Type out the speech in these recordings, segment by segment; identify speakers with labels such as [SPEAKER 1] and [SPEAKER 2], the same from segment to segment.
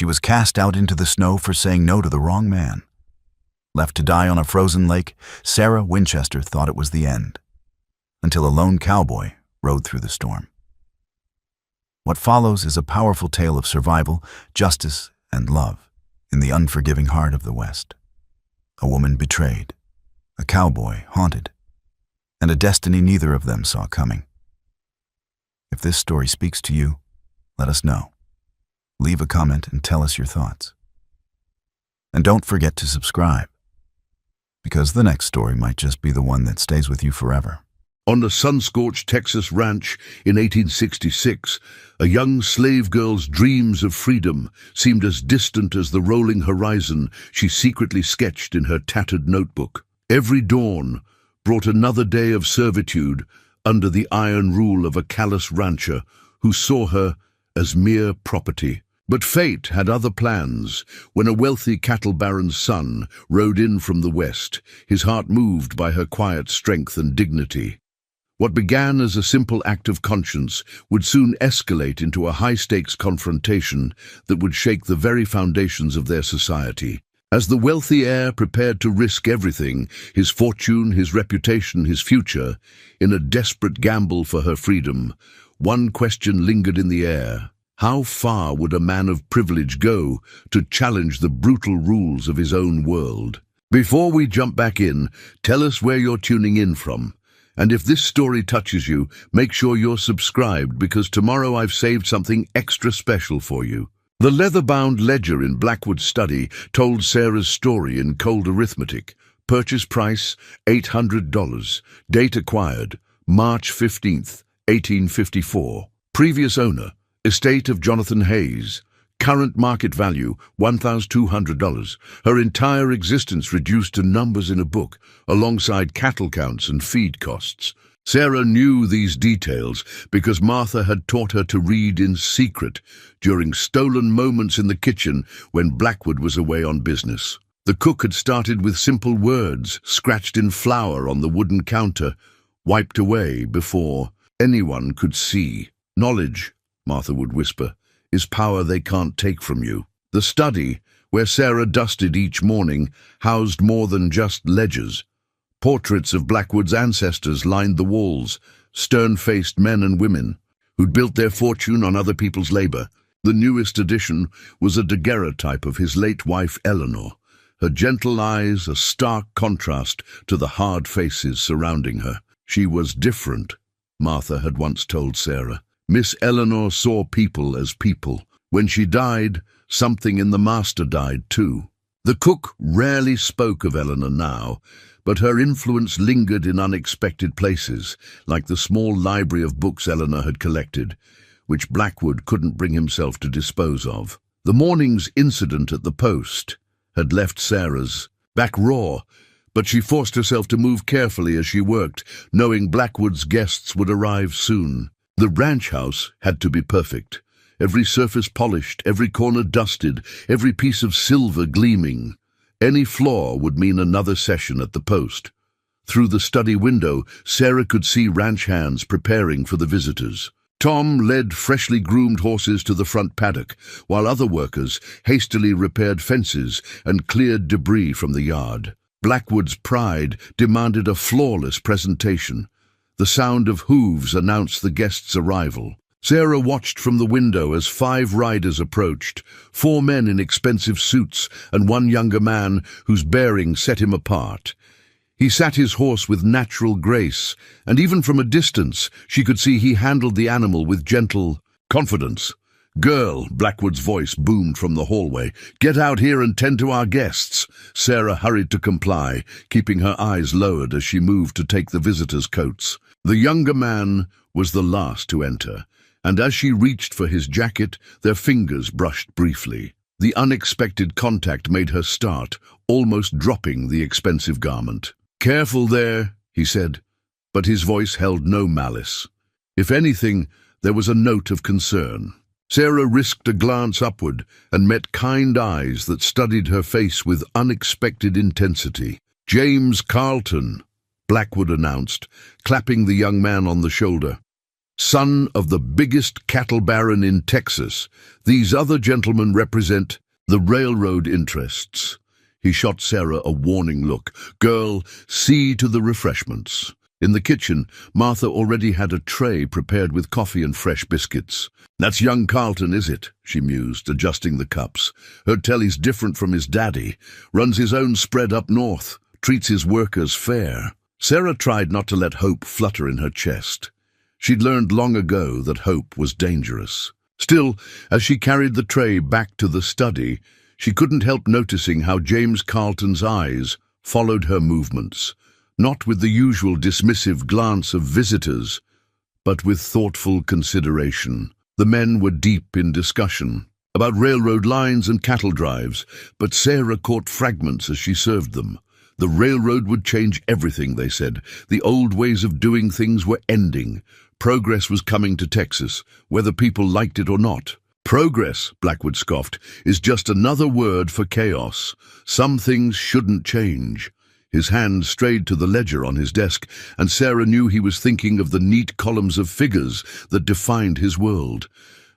[SPEAKER 1] She was cast out into the snow for saying no to the wrong man. Left to die on a frozen lake, Sarah Winchester thought it was the end, until a lone cowboy rode through the storm. What follows is a powerful tale of survival, justice, and love in the unforgiving heart of the West. A woman betrayed, a cowboy haunted, and a destiny neither of them saw coming. If this story speaks to you, let us know. Leave a comment and tell us your thoughts. And don't forget to subscribe, because the next story might just be the one that stays with you forever.
[SPEAKER 2] On a sun-scorched Texas ranch in 1866, a young slave girl's dreams of freedom seemed as distant as the rolling horizon she secretly sketched in her tattered notebook. Every dawn brought another day of servitude under the iron rule of a callous rancher who saw her as mere property. But fate had other plans. When a wealthy cattle baron's son rode in from the west, his heart moved by her quiet strength and dignity. What began as a simple act of conscience would soon escalate into a high-stakes confrontation that would shake the very foundations of their society. As the wealthy heir prepared to risk everything, his fortune, his reputation, his future, in a desperate gamble for her freedom, one question lingered in the air. How far would a man of privilege go to challenge the brutal rules of his own world? Before we jump back in, tell us where you're tuning in from. And if this story touches you, make sure you're subscribed, because tomorrow I've saved something extra special for you. The leather-bound ledger in Blackwood's study told Sarah's story in cold arithmetic. Purchase price, $800. Date acquired, March 15th, 1854. Previous owner, estate of Jonathan Hayes. Current market value, $1,200. Her entire existence reduced to numbers in a book, alongside cattle counts and feed costs. Sarah knew these details because Martha had taught her to read in secret during stolen moments in the kitchen when Blackwood was away on business. The cook had started with simple words, scratched in flour on the wooden counter, wiped away before anyone could see. Knowledge, Martha would whisper, is power they can't take from you. The study, where Sarah dusted each morning, housed more than just ledgers. Portraits of Blackwood's ancestors lined the walls, stern-faced men and women who'd built their fortune on other people's labor. The newest addition was a daguerreotype of his late wife Eleanor, her gentle eyes a stark contrast to the hard faces surrounding her. She was different, Martha had once told Sarah. Miss Eleanor saw people as people. When she died, something in the master died too. The cook rarely spoke of Eleanor now, but her influence lingered in unexpected places, like the small library of books Eleanor had collected, which Blackwood couldn't bring himself to dispose of. The morning's incident at the post had left Sarah's back raw, but she forced herself to move carefully as she worked, knowing Blackwood's guests would arrive soon. The ranch house had to be perfect, every surface polished, every corner dusted, every piece of silver gleaming. Any flaw would mean another session at the post. Through the study window, Sarah could see ranch hands preparing for the visitors. Tom led freshly groomed horses to the front paddock, while other workers hastily repaired fences and cleared debris from the yard. Blackwood's pride demanded a flawless presentation. The sound of hooves announced the guests' arrival. Sarah watched from the window as 5 riders approached, 4 men in expensive suits and one younger man whose bearing set him apart. He sat his horse with natural grace, and even from a distance she could see he handled the animal with gentle confidence. "Girl," Blackwood's voice boomed from the hallway, "get out here and tend to our guests." Sarah hurried to comply, keeping her eyes lowered as she moved to take the visitors' coats. The younger man was the last to enter, and as she reached for his jacket, their fingers brushed briefly. The unexpected contact made her start, almost dropping the expensive garment. "Careful there," he said, but his voice held no malice. If anything, there was a note of concern. Sarah risked a glance upward and met kind eyes that studied her face with unexpected intensity. "James Carlton," Blackwood announced, clapping the young man on the shoulder. son of the biggest cattle baron in Texas. These other gentlemen represent the railroad interests. He shot Sarah a warning look. Girl, see to the refreshments. In the kitchen, Martha already had a tray prepared with coffee and fresh biscuits. That's young Carlton, is it? She mused, adjusting the cups. Heard tell he's different from his daddy. Runs his own spread up north. Treats his workers fair. Sarah tried not to let hope flutter in her chest. She'd learned long ago that hope was dangerous. Still, as she carried the tray back to the study, she couldn't help noticing how James Carlton's eyes followed her movements, not with the usual dismissive glance of visitors, but with thoughtful consideration. The men were deep in discussion about railroad lines and cattle drives, but Sarah caught fragments as she served them. The railroad would change everything, they said. The old ways of doing things were ending. Progress was coming to Texas, whether people liked it or not. Progress, Blackwood scoffed, is just another word for chaos. Some things shouldn't change. His hand strayed to the ledger on his desk, and Sarah knew he was thinking of the neat columns of figures that defined his world.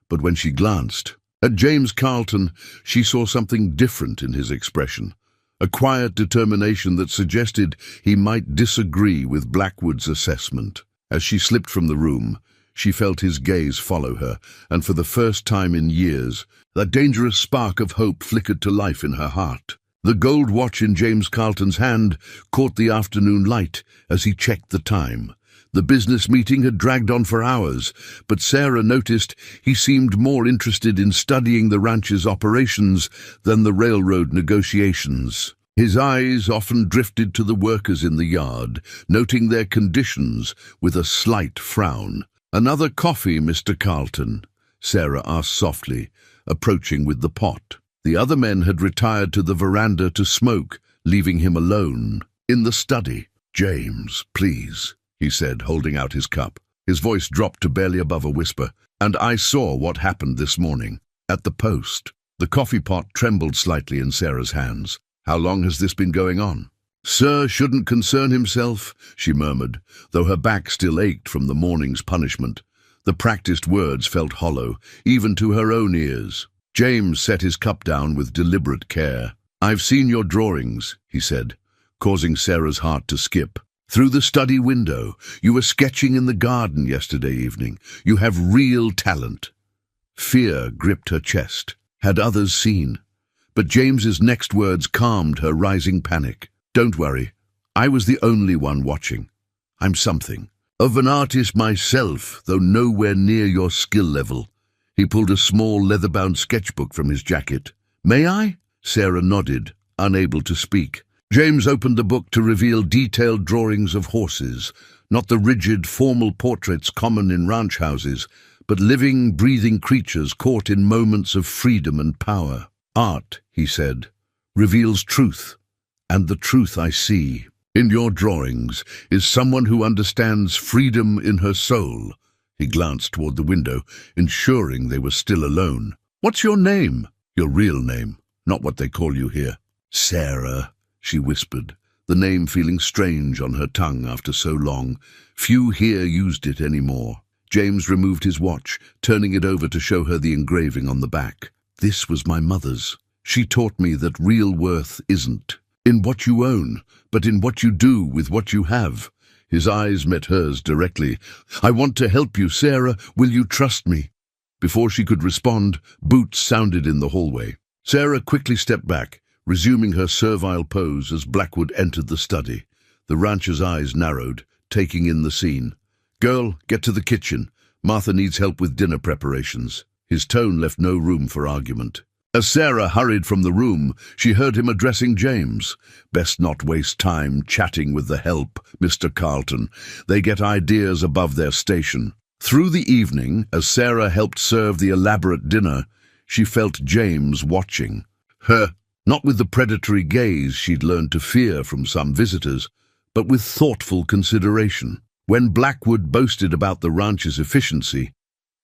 [SPEAKER 2] But when she glanced at James Carlton, she saw something different in his expression. A quiet determination that suggested he might disagree with Blackwood's assessment. As she slipped from the room, she felt his gaze follow her, and for the first time in years, that dangerous spark of hope flickered to life in her heart. The gold watch in James Carlton's hand caught the afternoon light as he checked the time. The business meeting had dragged on for hours, but Sarah noticed he seemed more interested in studying the ranch's operations than the railroad negotiations. His eyes often drifted to the workers in the yard, noting their conditions with a slight frown. "Another coffee, Mr. Carlton?" Sarah asked softly, approaching with the pot. The other men had retired to the veranda to smoke, leaving him alone in the study. "James, please," he said, holding out his cup. His voice dropped to barely above a whisper. "And I saw what happened this morning at the post." The coffee pot trembled slightly in Sarah's hands. "How long has this been going on?" "Sir shouldn't concern himself," she murmured, though her back still ached from the morning's punishment. The practiced words felt hollow, even to her own ears. James set his cup down with deliberate care. "I've seen your drawings," he said, causing Sarah's heart to skip. "Through the study window. You were sketching in the garden yesterday evening. You have real talent." Fear gripped her chest. Had others seen? But James's next words calmed her rising panic. "Don't worry. I was the only one watching. I'm something. Of an artist myself, though nowhere near your skill level." He pulled a small leather-bound sketchbook from his jacket. "May I?" Sarah nodded, unable to speak. James opened the book to reveal detailed drawings of horses, not the rigid, formal portraits common in ranch houses, but living, breathing creatures caught in moments of freedom and power. "Art," he said, "reveals truth, and the truth I see in your drawings is someone who understands freedom in her soul." He glanced toward the window, ensuring they were still alone. "What's your name?" "Your real name, not what they call you here." "Sarah," she whispered, the name feeling strange on her tongue after so long. Few here used it anymore. James removed his watch, turning it over to show her the engraving on the back. "This was my mother's. She taught me that real worth isn't in what you own, but in what you do with what you have." His eyes met hers directly. "I want to help you, Sarah. Will you trust me?" Before she could respond, boots sounded in the hallway. Sarah quickly stepped back, resuming her servile pose as Blackwood entered the study. The rancher's eyes narrowed, taking in the scene. "Girl, get to the kitchen. Martha needs help with dinner preparations." His tone left no room for argument. As Sarah hurried from the room, she heard him addressing James. "Best not waste time chatting with the help, Mr. Carlton. They get ideas above their station." Through the evening, as Sarah helped serve the elaborate dinner, she felt James watching her, not with the predatory gaze she'd learned to fear from some visitors, but with thoughtful consideration. When Blackwood boasted about the ranch's efficiency,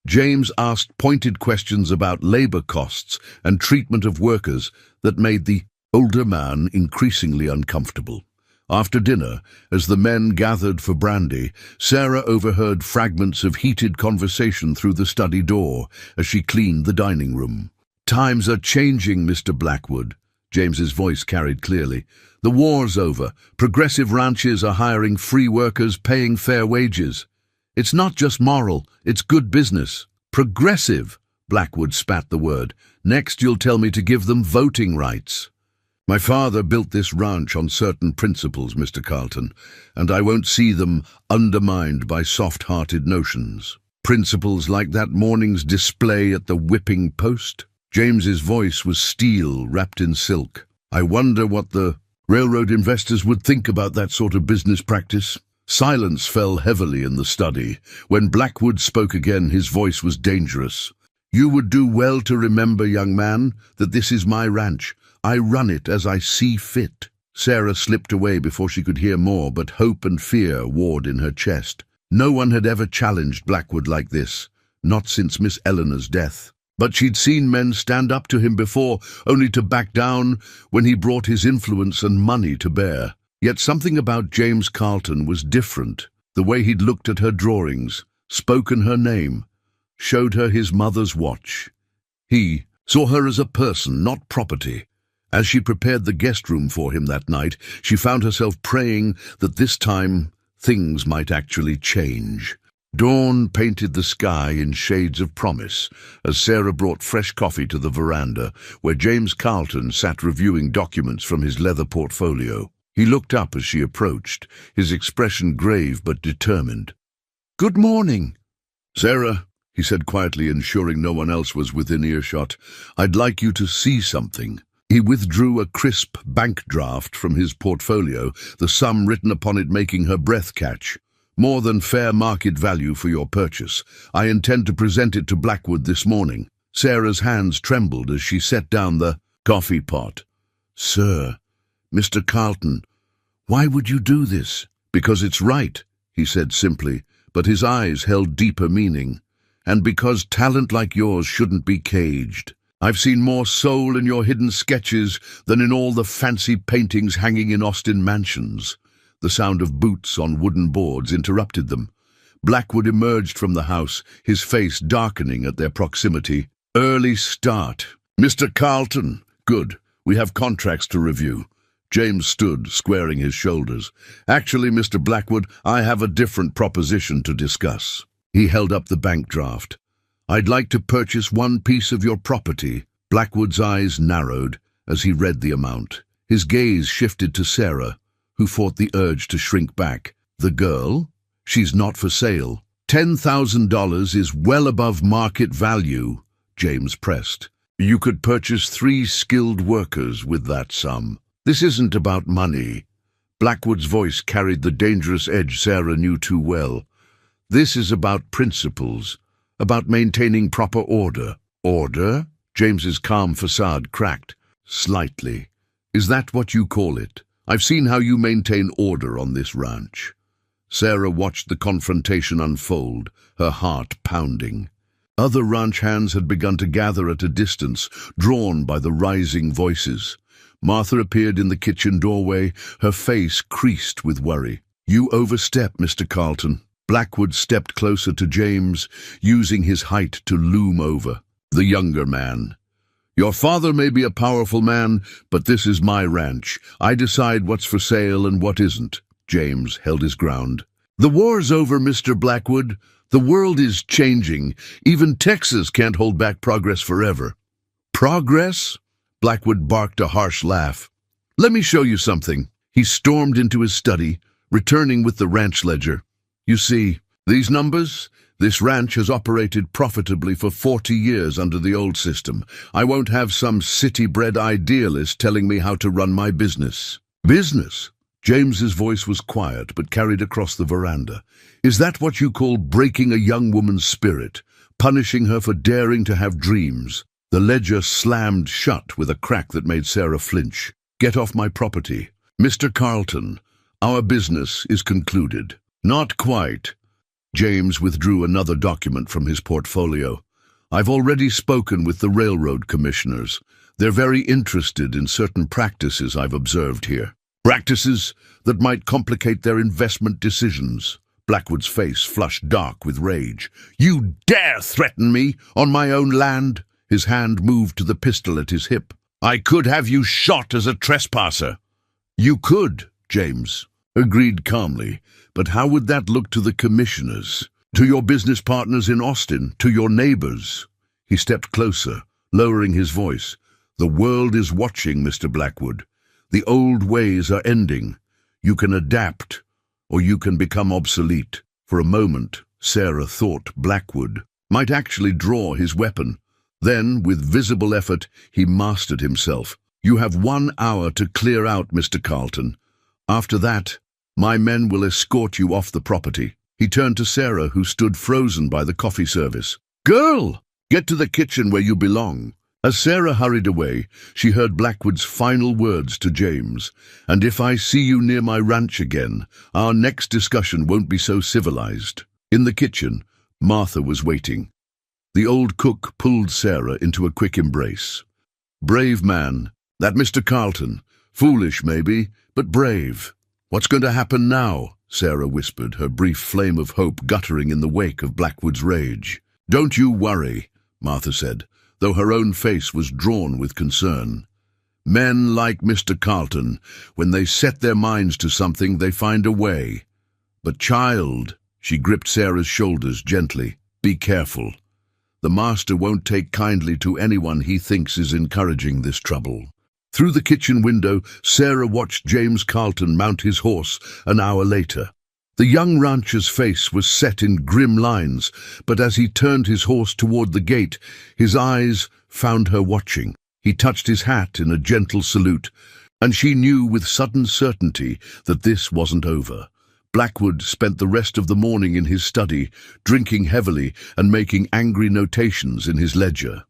[SPEAKER 2] James asked pointed questions about labor costs and treatment of workers that made the older man increasingly uncomfortable. After dinner, as the men gathered for brandy, Sarah overheard fragments of heated conversation through the study door as she cleaned the dining room. "Times are changing, Mr. Blackwood," James's voice carried clearly. "The war's over. Progressive ranches are hiring free workers, paying fair wages. It's not just moral, it's good business." "Progressive," Blackwood spat the word. "Next you'll tell me to give them voting rights." "My father built this ranch on certain principles, Mr. Carlton, and I won't see them undermined by soft-hearted notions. Principles like that morning's display at the whipping post." James's voice was steel wrapped in silk. "I wonder what the railroad investors would think about that sort of business practice." Silence fell heavily in the study. When Blackwood spoke again, his voice was dangerous. "You would do well to remember, young man, that this is my ranch. I run it as I see fit." Sarah slipped away before she could hear more, but hope and fear warred in her chest. No one had ever challenged Blackwood like this, not since Miss Eleanor's death. But she'd seen men stand up to him before, only to back down when he brought his influence and money to bear. Yet something about James Carlton was different. The way he'd looked at her drawings, spoken her name, showed her his mother's watch. He saw her as a person, not property. As she prepared the guest room for him that night, she found herself praying that this time things might actually change. Dawn painted the sky in shades of promise as Sarah brought fresh coffee to the veranda, where James Carlton sat reviewing documents from his leather portfolio. He looked up as she approached, his expression grave but determined. "Good morning." "Sarah," he said quietly, ensuring no one else was within earshot, "I'd like you to see something." He withdrew a crisp bank draft from his portfolio, the sum written upon it making her breath catch. "More than fair market value for your purchase. I intend to present it to Blackwood this morning." Sarah's hands trembled as she set down the coffee pot. "Sir, Mr. Carlton, why would you do this?" "Because it's right," he said simply, but his eyes held deeper meaning. "And because talent like yours shouldn't be caged. I've seen more soul in your hidden sketches than in all the fancy paintings hanging in Austin mansions." The sound of boots on wooden boards interrupted them. Blackwood emerged from the house, his face darkening at their proximity. "Early start. Mr. Carlton." "Good. We have contracts to review." James stood, squaring his shoulders. "Actually, Mr. Blackwood, I have a different proposition to discuss." He held up the bank draft. "I'd like to purchase one piece of your property." Blackwood's eyes narrowed as he read the amount. His gaze shifted to Sarah, who fought the urge to shrink back. "The girl? She's not for sale." $10,000 is well above market value," James pressed. "You could purchase 3 skilled workers with that sum." "This isn't about money." Blackwood's voice carried the dangerous edge Sarah knew too well. "This is about principles. About maintaining proper order." "Order?" James's calm facade cracked. "Slightly. Is that what you call it? I've seen how you maintain order on this ranch." Sarah watched the confrontation unfold, her heart pounding. Other ranch hands had begun to gather at a distance, drawn by the rising voices. Martha appeared in the kitchen doorway, her face creased with worry. "You overstep, Mr. Carlton." Blackwood stepped closer to James, using his height to loom over. The younger man. "Your father may be a powerful man, but this is my ranch. I decide what's for sale and what isn't." James held his ground. "The war's over, Mr. Blackwood. The world is changing. Even Texas can't hold back progress forever." "Progress?" Blackwood barked a harsh laugh. "Let me show you something." He stormed into his study, returning with the ranch ledger. "You see, these numbers? This ranch has operated profitably for 40 years under the old system. I won't have some city-bred idealist telling me how to run my business." "Business?" James's voice was quiet but carried across the veranda. "Is that what you call breaking a young woman's spirit, punishing her for daring to have dreams?" The ledger slammed shut with a crack that made Sarah flinch. "Get off my property. Mr. Carlton, our business is concluded." "Not quite." James withdrew another document from his portfolio. "I've already spoken with the railroad commissioners. They're very interested in certain practices I've observed here." Practices that might complicate their investment decisions. Blackwood's face flushed dark with rage. "You dare threaten me on my own land?" His hand moved to the pistol at his hip. "I could have you shot as a trespasser." "You could," James agreed calmly, "but how would that look to the commissioners, to your business partners in Austin, to your neighbors?" He stepped closer, lowering his voice. "The world is watching, Mr. Blackwood. The old ways are ending. You can adapt, or you can become obsolete." For a moment, Sarah thought Blackwood might actually draw his weapon. Then, with visible effort, he mastered himself. "You have 1 hour to clear out, Mr. Carlton. After that, my men will escort you off the property." He turned to Sarah, who stood frozen by the coffee service. "Girl, get to the kitchen where you belong." As Sarah hurried away, she heard Blackwood's final words to James. "And if I see you near my ranch again, our next discussion won't be so civilized." In the kitchen, Martha was waiting. The old cook pulled Sarah into a quick embrace. "Brave man, that Mr. Carlton. Foolish, maybe, but brave." "What's going to happen now?" Sarah whispered, her brief flame of hope guttering in the wake of Blackwood's rage. "Don't you worry," Martha said, though her own face was drawn with concern. "Men like Mr. Carlton, when they set their minds to something, they find a way. But child," she gripped Sarah's shoulders gently, "be careful. The master won't take kindly to anyone he thinks is encouraging this trouble." Through the kitchen window, Sarah watched James Carlton mount his horse an hour later. The young rancher's face was set in grim lines, but as he turned his horse toward the gate, his eyes found her watching. He touched his hat in a gentle salute, and she knew with sudden certainty that this wasn't over. Blackwood spent the rest of the morning in his study, drinking heavily and making angry notations in his ledger.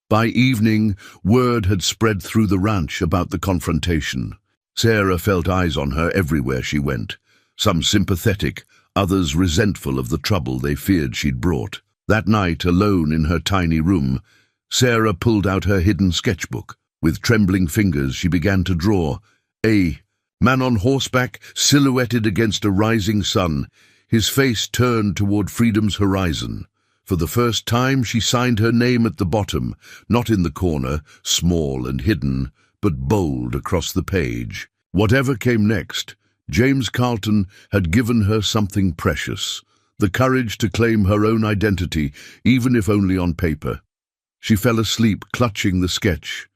[SPEAKER 2] By evening, word had spread through the ranch about the confrontation. Sarah felt eyes on her everywhere she went. Some sympathetic, others resentful of the trouble they feared she'd brought. That night, alone in her tiny room, Sarah pulled out her hidden sketchbook. With trembling fingers, she began to draw. A man on horseback, silhouetted against a rising sun, his face turned toward freedom's horizon. For the first time, she signed her name at the bottom, not in the corner, small and hidden, but bold across the page. Whatever came next, James Carlton had given her something precious, the courage to claim her own identity, even if only on paper. She fell asleep clutching the sketch,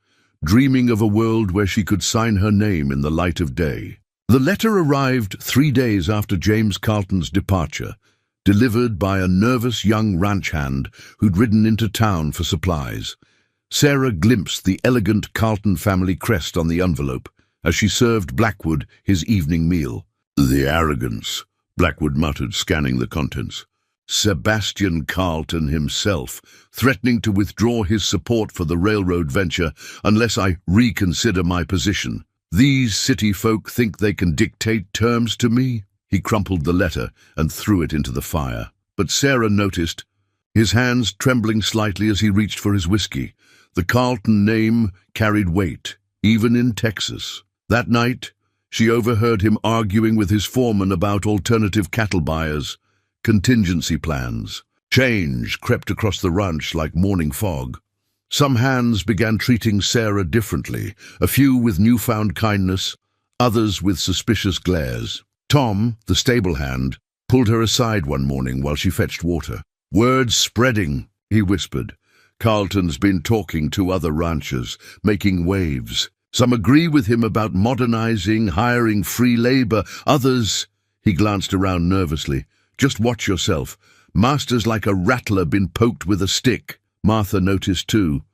[SPEAKER 2] dreaming of a world where she could sign her name in the light of day. The letter arrived 3 days after James Carlton's departure, delivered by a nervous young ranch hand who'd ridden into town for supplies. Sarah glimpsed the elegant Carlton family crest on the envelope as she served Blackwood his evening meal. "The arrogance," Blackwood muttered, scanning the contents. Sebastian Carlton himself, threatening to withdraw his support for the railroad venture unless I reconsider my position. "These city folk think they can dictate terms to me?" He crumpled the letter and threw it into the fire. But Sarah noticed, his hands trembling slightly as he reached for his whiskey. The Carlton name carried weight, even in Texas. That night, she overheard him arguing with his foreman about alternative cattle buyers, contingency plans. Change crept across the ranch like morning fog. Some hands began treating Sarah differently, a few with newfound kindness, others with suspicious glares. Tom, the stable hand, pulled her aside one morning while she fetched water. "Word's spreading," he whispered. "Carlton's been talking to other ranchers, making waves. Some agree with him about modernizing, hiring free labor. Others—" He glanced around nervously. "Just watch yourself. Master's like a rattler been poked with a stick." Martha noticed too.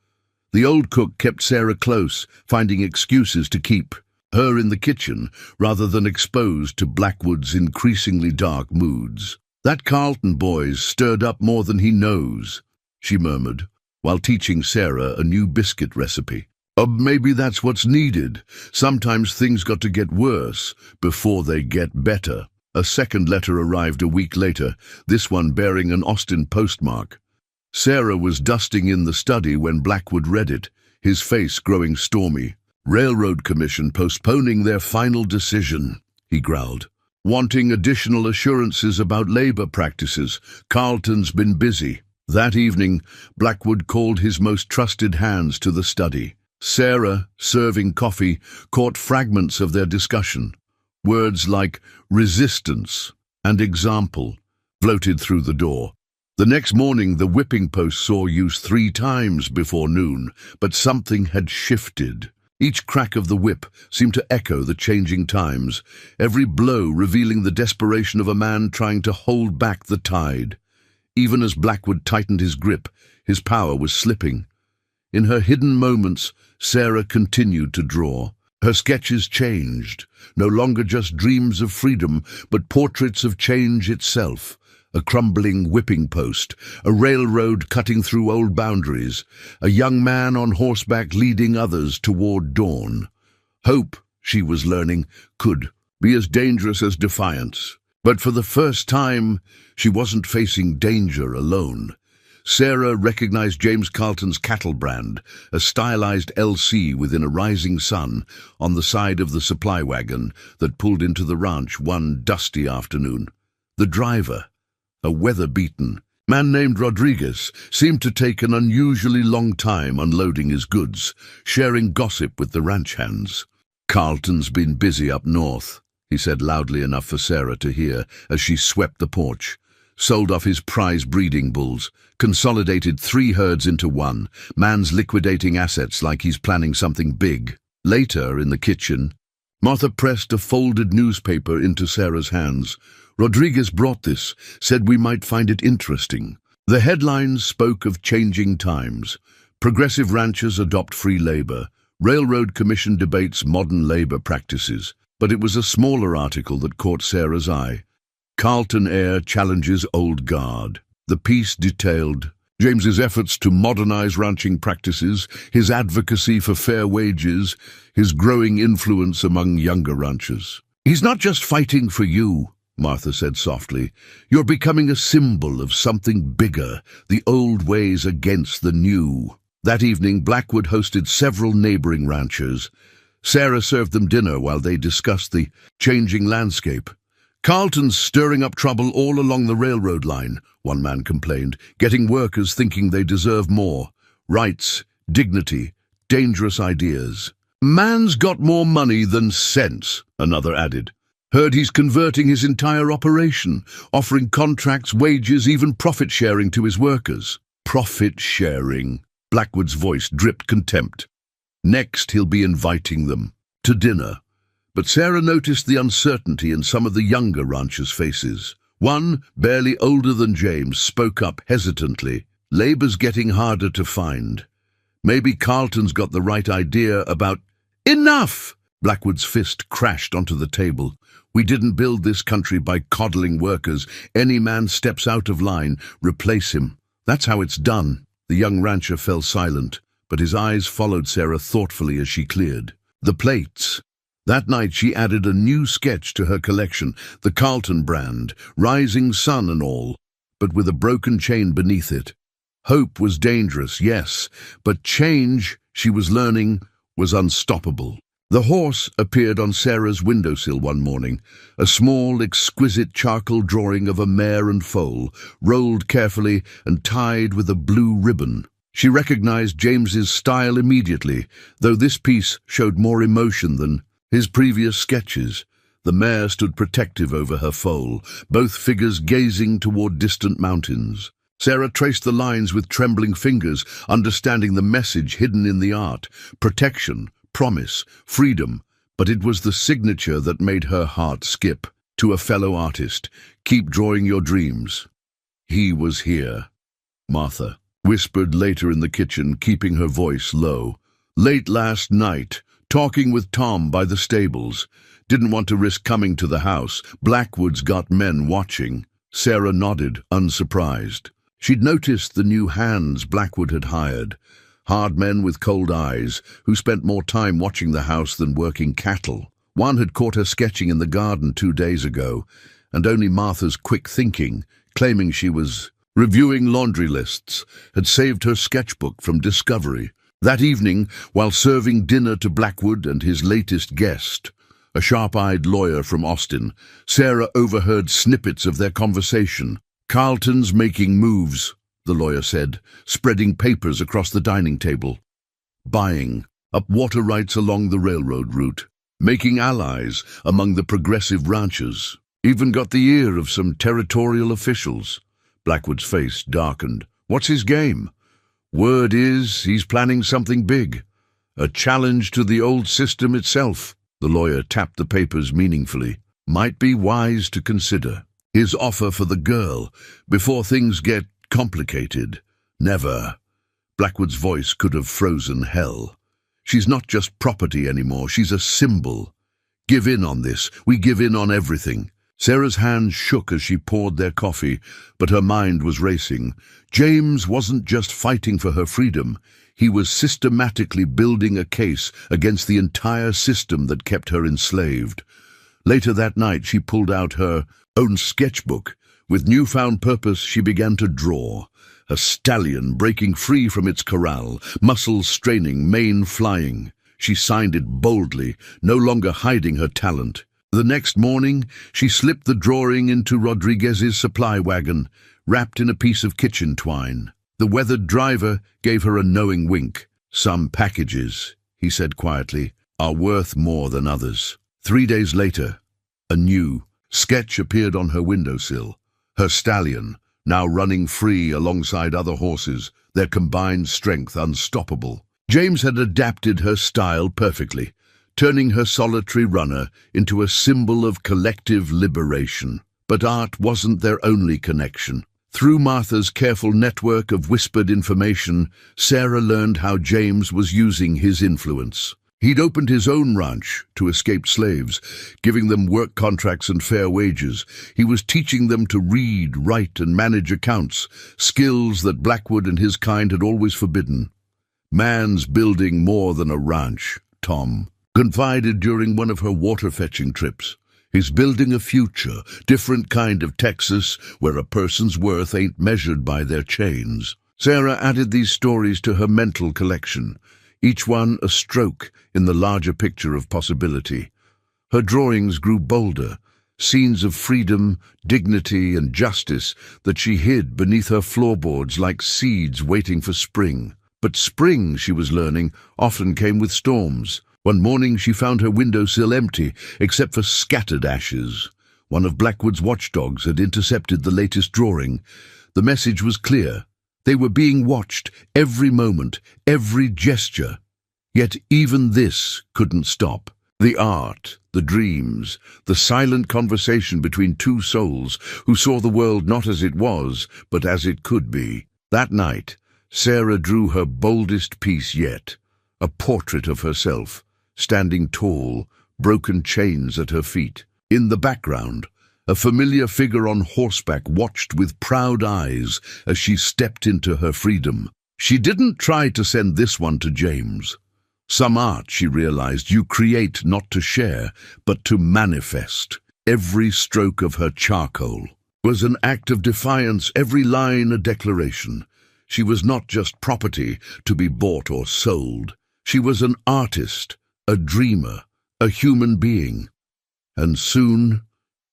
[SPEAKER 2] The old cook kept Sarah close, finding excuses to keep her in the kitchen rather than exposed to Blackwood's increasingly dark moods. "That Carlton boy's stirred up more than he knows," she murmured, while teaching Sarah a new biscuit recipe. Maybe that's what's needed. Sometimes things got to get worse before they get better." A second letter arrived a week later, this one bearing an Austin postmark. Sarah was dusting in the study when Blackwood read it, his face growing stormy. Railroad Commission postponing their final decision, he growled. Wanting additional assurances about labor practices. Carlton's been busy. That evening, Blackwood called his most trusted hands to the study. Sarah, serving coffee, caught fragments of their discussion. Words like resistance and example floated through the door. The next morning, the whipping post saw use 3 times before noon, but something had shifted. Each crack of the whip seemed to echo the changing times, every blow revealing the desperation of a man trying to hold back the tide. Even as Blackwood tightened his grip, his power was slipping. In her hidden moments, Sarah continued to draw. Her sketches changed, no longer just dreams of freedom, but portraits of change itself. A crumbling whipping post, a railroad cutting through old boundaries, a young man on horseback leading others toward dawn. Hope, she was learning, could be as dangerous as defiance. But for the first time, she wasn't facing danger alone. Sarah recognized James Carlton's cattle brand, a stylized LC within a rising sun, on the side of the supply wagon that pulled into the ranch one dusty afternoon. The driver, a weather-beaten man named Rodriguez, seemed to take an unusually long time unloading his goods, sharing gossip with the ranch hands. "Carlton's been busy up north," he said loudly enough for Sarah to hear as she swept the porch. "Sold off his prize breeding bulls, consolidated 3 herds into one. Man's liquidating assets like he's planning something big." Later, in the kitchen, Martha pressed a folded newspaper into Sarah's hands. "Rodriguez brought this, said we might find it interesting." The headlines spoke of changing times. Progressive ranchers adopt free labor. Railroad Commission debates modern labor practices. But it was a smaller article that caught Sarah's eye. Carlton heir challenges old guard. The piece detailed James's efforts to modernize ranching practices, his advocacy for fair wages, his growing influence among younger ranchers. "He's not just fighting for you," Martha said softly. "You're becoming a symbol of something bigger, the old ways against the new." That evening, Blackwood hosted several neighboring ranchers. Sarah served them dinner while they discussed the changing landscape. "Carlton's stirring up trouble all along the railroad line," one man complained, "getting workers thinking they deserve more. Rights, dignity, dangerous ideas." "Man's got more money than sense," another added. "Heard he's converting his entire operation, offering contracts, wages, even profit-sharing to his workers." "Profit-sharing," Blackwood's voice dripped contempt. "Next, he'll be inviting them to dinner." But Sarah noticed the uncertainty in some of the younger ranchers' faces. One, barely older than James, spoke up hesitantly. "Labor's getting harder to find. Maybe Carlton's got the right idea about—" "Enough!" Blackwood's fist crashed onto the table. "We didn't build this country by coddling workers. Any man steps out of line, replace him. That's how it's done." The young rancher fell silent, but his eyes followed Sarah thoughtfully as she cleared. "The plates." That night she added a new sketch to her collection, the Carlton brand, rising sun and all, but with a broken chain beneath it. Hope was dangerous, yes, but change, she was learning, was unstoppable. The horse appeared on Sarah's windowsill one morning, a small, exquisite charcoal drawing of a mare and foal, rolled carefully and tied with a blue ribbon. She recognized James's style immediately, though this piece showed more emotion than his previous sketches. The mare stood protective over her foal, both figures gazing toward distant mountains. Sarah traced the lines with trembling fingers, understanding the message hidden in the art: protection, promise, freedom. But it was the signature that made her heart skip. To a fellow artist, "Keep drawing your dreams." He was here. Martha whispered later in the kitchen, keeping her voice low. "Late last night, talking with Tom by the stables. Didn't want to risk coming to the house. Blackwood's got men watching." Sarah nodded, unsurprised. She'd noticed the new hands Blackwood had hired. Hard men with cold eyes, who spent more time watching the house than working cattle. One had caught her sketching in the garden 2 days ago, and only Martha's quick thinking, claiming she was reviewing laundry lists, had saved her sketchbook from discovery. That evening, while serving dinner to Blackwood and his latest guest, a sharp-eyed lawyer from Austin, Sarah overheard snippets of their conversation. "Carlton's making moves," the lawyer said, spreading papers across the dining table. "Buying up water rights along the railroad route, making allies among the progressive ranchers. Even got the ear of some territorial officials." Blackwood's face darkened. "What's his game?" "Word is he's planning something big. A challenge to the old system itself." The lawyer tapped the papers meaningfully. "Might be wise to consider. His offer for the girl, before things get complicated." "Never." Blackwood's voice could have frozen hell. "She's not just property anymore, she's a symbol. Give in on this, we give in on everything." Sarah's hands shook as she poured their coffee, but her mind was racing. James wasn't just fighting for her freedom. He was systematically building a case against the entire system that kept her enslaved. Later that night, she pulled out her own sketchbook. With newfound purpose, she began to draw. A stallion breaking free from its corral, muscles straining, mane flying. She signed it boldly, no longer hiding her talent. The next morning, she slipped the drawing into Rodriguez's supply wagon, wrapped in a piece of kitchen twine. The weathered driver gave her a knowing wink. "Some packages," he said quietly, "are worth more than others." 3 days later, a new sketch appeared on her windowsill. Her stallion, now running free alongside other horses, their combined strength unstoppable. James had adapted her style perfectly, turning her solitary runner into a symbol of collective liberation. But art wasn't their only connection. Through Martha's careful network of whispered information, Sarah learned how James was using his influence. He'd opened his own ranch to escaped slaves, giving them work contracts and fair wages. He was teaching them to read, write, and manage accounts, skills that Blackwood and his kind had always forbidden. "Man's building more than a ranch," Tom confided during one of her water-fetching trips. "He's building a future, different kind of Texas, where a person's worth ain't measured by their chains." Sarah added these stories to her mental collection, each one a stroke in the larger picture of possibility. Her drawings grew bolder, scenes of freedom, dignity, and justice that she hid beneath her floorboards like seeds waiting for spring. But spring, she was learning, often came with storms. One morning she found her windowsill empty, except for scattered ashes. One of Blackwood's watchdogs had intercepted the latest drawing. The message was clear. They were being watched, every moment, every gesture. Yet even this couldn't stop. The art, the dreams, the silent conversation between two souls who saw the world not as it was, but as it could be. That night, Sarah drew her boldest piece yet, a portrait of herself, standing tall, broken chains at her feet. In the background, a familiar figure on horseback watched with proud eyes as she stepped into her freedom. She didn't try to send this one to James. Some art, she realized, you create not to share, but to manifest. Every stroke of her charcoal was an act of defiance, every line a declaration. She was not just property to be bought or sold. She was an artist, a dreamer, a human being. And soon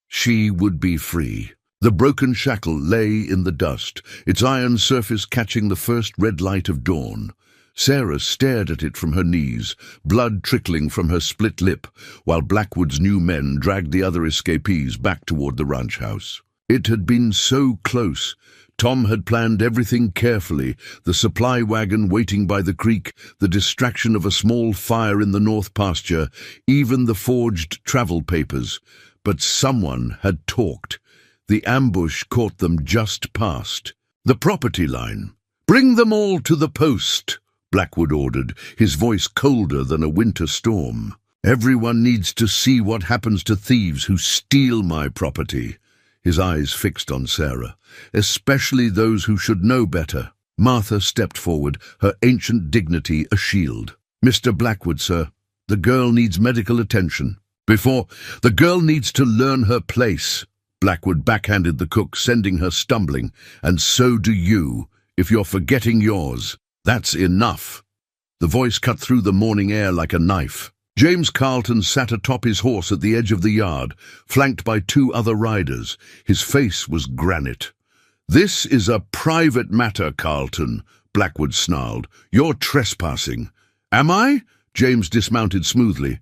[SPEAKER 2] she would be free. The broken shackle lay in the dust, its iron surface catching the first red light of dawn. Sarah stared at it from her knees, blood trickling from her split lip, while Blackwood's new men dragged the other escapees back toward the ranch house. It had been so close. Tom had planned everything carefully, the supply wagon waiting by the creek, the distraction of a small fire in the north pasture, even the forged travel papers. But someone had talked. The ambush caught them just past the property line. "Bring them all to the post," Blackwood ordered, his voice colder than a winter storm. "Everyone needs to see what happens to thieves who steal my property." His eyes fixed on Sarah, especially those who should know better. Martha stepped forward, her ancient dignity a shield. "Mr. Blackwood, sir, the girl needs medical attention. The girl needs to learn her place." Blackwood backhanded the cook, sending her stumbling. "And so do you, if you're forgetting yours. That's enough." The voice cut through the morning air like a knife. James Carleton sat atop his horse at the edge of the yard, flanked by two other riders. His face was granite. "This is a private matter, Carleton," Blackwood snarled. "You're trespassing." "Am I?" James dismounted smoothly.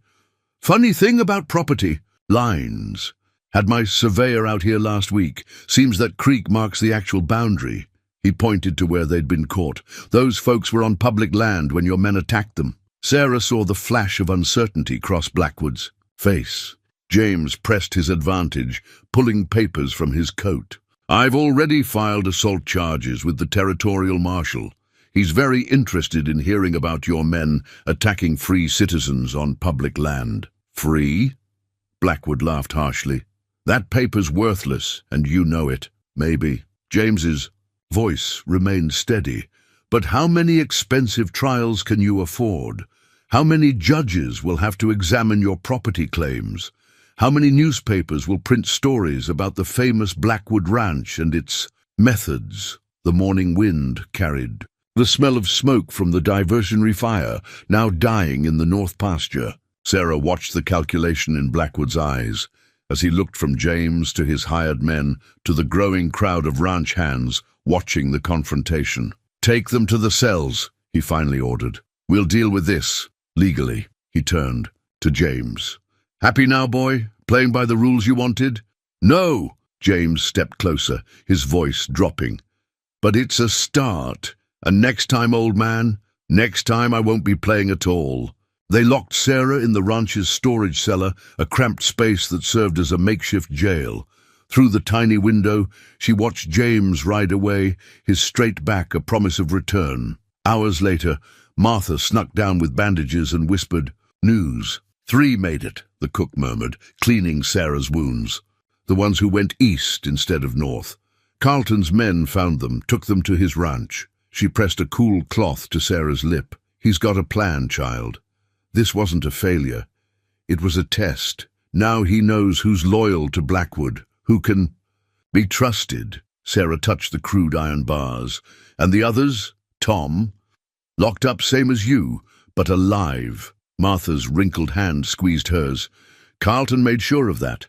[SPEAKER 2] "Funny thing about property. Lines. Had my surveyor out here last week. Seems that creek marks the actual boundary." He pointed to where they'd been caught. "Those folks were on public land when your men attacked them." Sarah saw the flash of uncertainty cross Blackwood's face. James pressed his advantage, pulling papers from his coat. "I've already filed assault charges with the territorial marshal. He's very interested in hearing about your men attacking free citizens on public land." "Free?" Blackwood laughed harshly. "That paper's worthless, and you know it." "Maybe." James's voice remained steady. "But how many expensive trials can you afford? How many judges will have to examine your property claims? How many newspapers will print stories about the famous Blackwood Ranch and its methods?" The morning wind carried the smell of smoke from the diversionary fire, now dying in the north pasture. Sarah watched the calculation in Blackwood's eyes as he looked from James to his hired men to the growing crowd of ranch hands watching the confrontation. "Take them to the cells," he finally ordered. "We'll deal with this legally." He turned to James. "Happy now, boy? Playing by the rules you wanted?" "No!" James stepped closer, his voice dropping. "But it's a start. And next time, old man, next time I won't be playing at all." They locked Sarah in the ranch's storage cellar, a cramped space that served as a makeshift jail. Through the tiny window, she watched James ride away, his straight back a promise of return. Hours later, Martha snuck down with bandages and whispered, "News. 3 made it," the cook murmured, cleaning Sarah's wounds. "The ones who went east instead of north. Carleton's men found them, took them to his ranch." She pressed a cool cloth to Sarah's lip. "He's got a plan, child. This wasn't a failure. It was a test. Now he knows who's loyal to Blackwood, who can be trusted." Sarah touched the crude iron bars. "And the others? Tom? Locked up same as you, but alive." Martha's wrinkled hand squeezed hers. "Carleton made sure of that.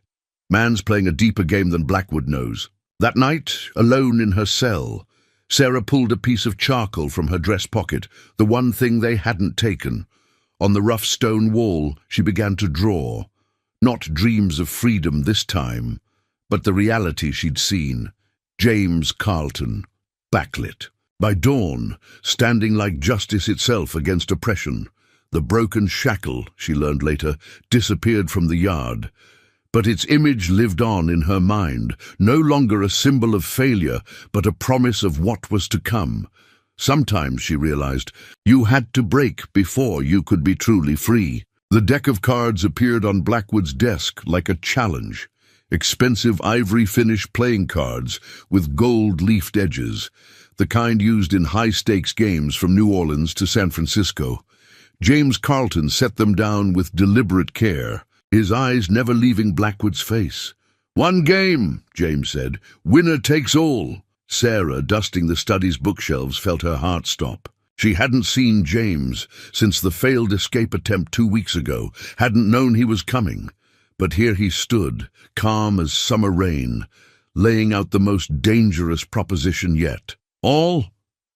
[SPEAKER 2] Man's playing a deeper game than Blackwood knows." That night, alone in her cell, Sarah pulled a piece of charcoal from her dress pocket, the one thing they hadn't taken. On the rough stone wall, she began to draw. Not dreams of freedom this time, but the reality she'd seen. James Carleton, backlit. By dawn, standing like justice itself against oppression. The broken shackle, she learned later, disappeared from the yard. But its image lived on in her mind, no longer a symbol of failure, but a promise of what was to come. Sometimes, she realized, you had to break before you could be truly free. The deck of cards appeared on Blackwood's desk like a challenge. Expensive ivory finish playing cards with gold-leafed edges, the kind used in high-stakes games from New Orleans to San Francisco. James Carleton set them down with deliberate care, his eyes never leaving Blackwood's face. "One game," James said. "Winner takes all." Sarah, dusting the study's bookshelves, felt her heart stop. She hadn't seen James since the failed escape attempt 2 weeks ago, hadn't known he was coming. But here he stood, calm as summer rain, laying out the most dangerous proposition yet. "All?"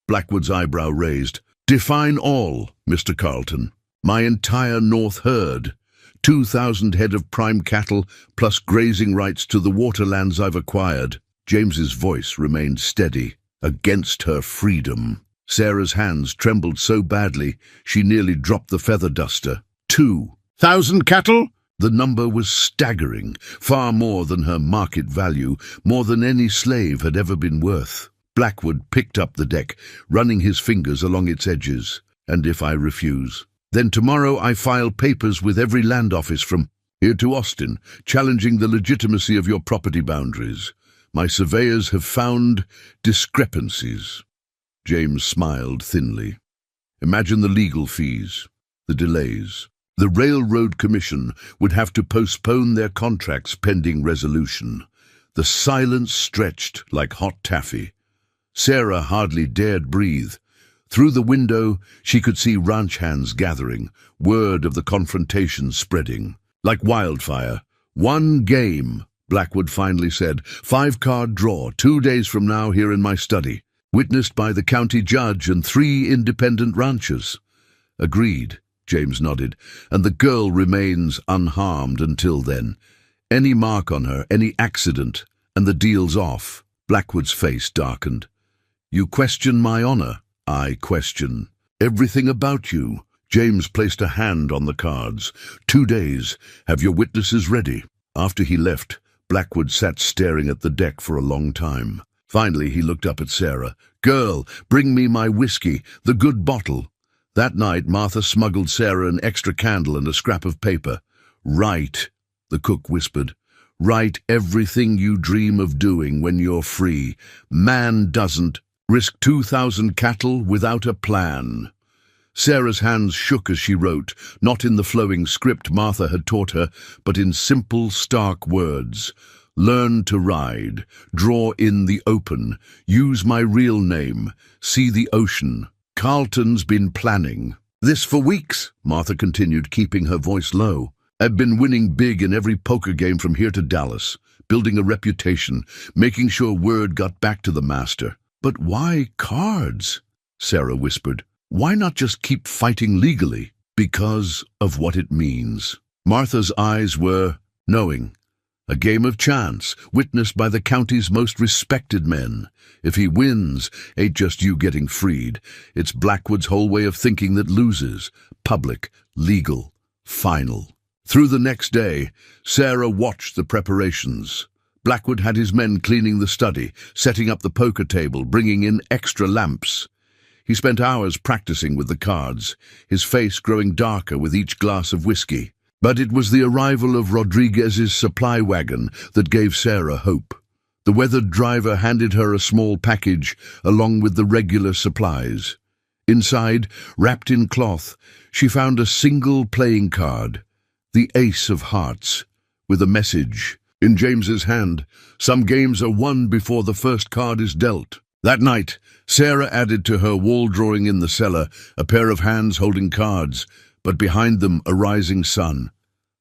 [SPEAKER 2] Blackwood's eyebrow raised. "Define all, Mr. Carleton." "My entire north herd. 2,000 head of prime cattle, plus grazing rights to the waterlands I've acquired." James's voice remained steady. "Against her freedom." Sarah's hands trembled so badly she nearly dropped the feather duster. 2,000 cattle? The number was staggering, far more than her market value, more than any slave had ever been worth. Blackwood picked up the deck, running his fingers along its edges. "And if I refuse? Then tomorrow I file papers with every land office from here to Austin, challenging the legitimacy of your property boundaries. My surveyors have found discrepancies." James smiled thinly. "Imagine the legal fees, the delays. The Railroad Commission would have to postpone their contracts pending resolution." The silence stretched like hot taffy. Sarah hardly dared breathe. Through the window, she could see ranch hands gathering, word of the confrontation spreading. Like wildfire. "One game," Blackwood finally said. "5-card draw, 2 days from now here in my study. Witnessed by the county judge and 3 independent ranchers." "Agreed," James nodded, "and the girl remains unharmed until then. Any mark on her, any accident, and the deal's off." Blackwood's face darkened. "You question my honor?" "I question everything about you." James placed a hand on the cards. 2 days. Have your witnesses ready." After he left, Blackwood sat staring at the deck for a long time. Finally, he looked up at Sarah. "Girl, bring me my whiskey, the good bottle." That night, Martha smuggled Sarah an extra candle and a scrap of paper. "Write," the cook whispered. "Write everything you dream of doing when you're free. Man doesn't risk 2,000 cattle without a plan." Sarah's hands shook as she wrote, not in the flowing script Martha had taught her, but in simple, stark words. "Learn to ride, draw in the open, use my real name, see the ocean. Carlton's been planning this for weeks," Martha continued, keeping her voice low. "I've been winning big in every poker game from here to Dallas, building a reputation, making sure word got back to the master." "But why cards?" Sarah whispered. "Why not just keep fighting legally?" "Because of what it means." Martha's eyes were knowing. A game of chance, witnessed by the county's most respected men. If he wins, ain't just you getting freed. It's Blackwood's whole way of thinking that loses. Public, legal, final. Through the next day, Sarah watched the preparations. Blackwood had his men cleaning the study, setting up the poker table, bringing in extra lamps. He spent hours practicing with the cards, his face growing darker with each glass of whiskey. But it was the arrival of Rodriguez's supply wagon that gave Sarah hope. The weathered driver handed her a small package along with the regular supplies. Inside, wrapped in cloth, she found a single playing card, the Ace of Hearts, with a message. In James's hand, "Some games are won before the first card is dealt." That night, Sarah added to her wall drawing in the cellar a pair of hands holding cards, but behind them a rising sun.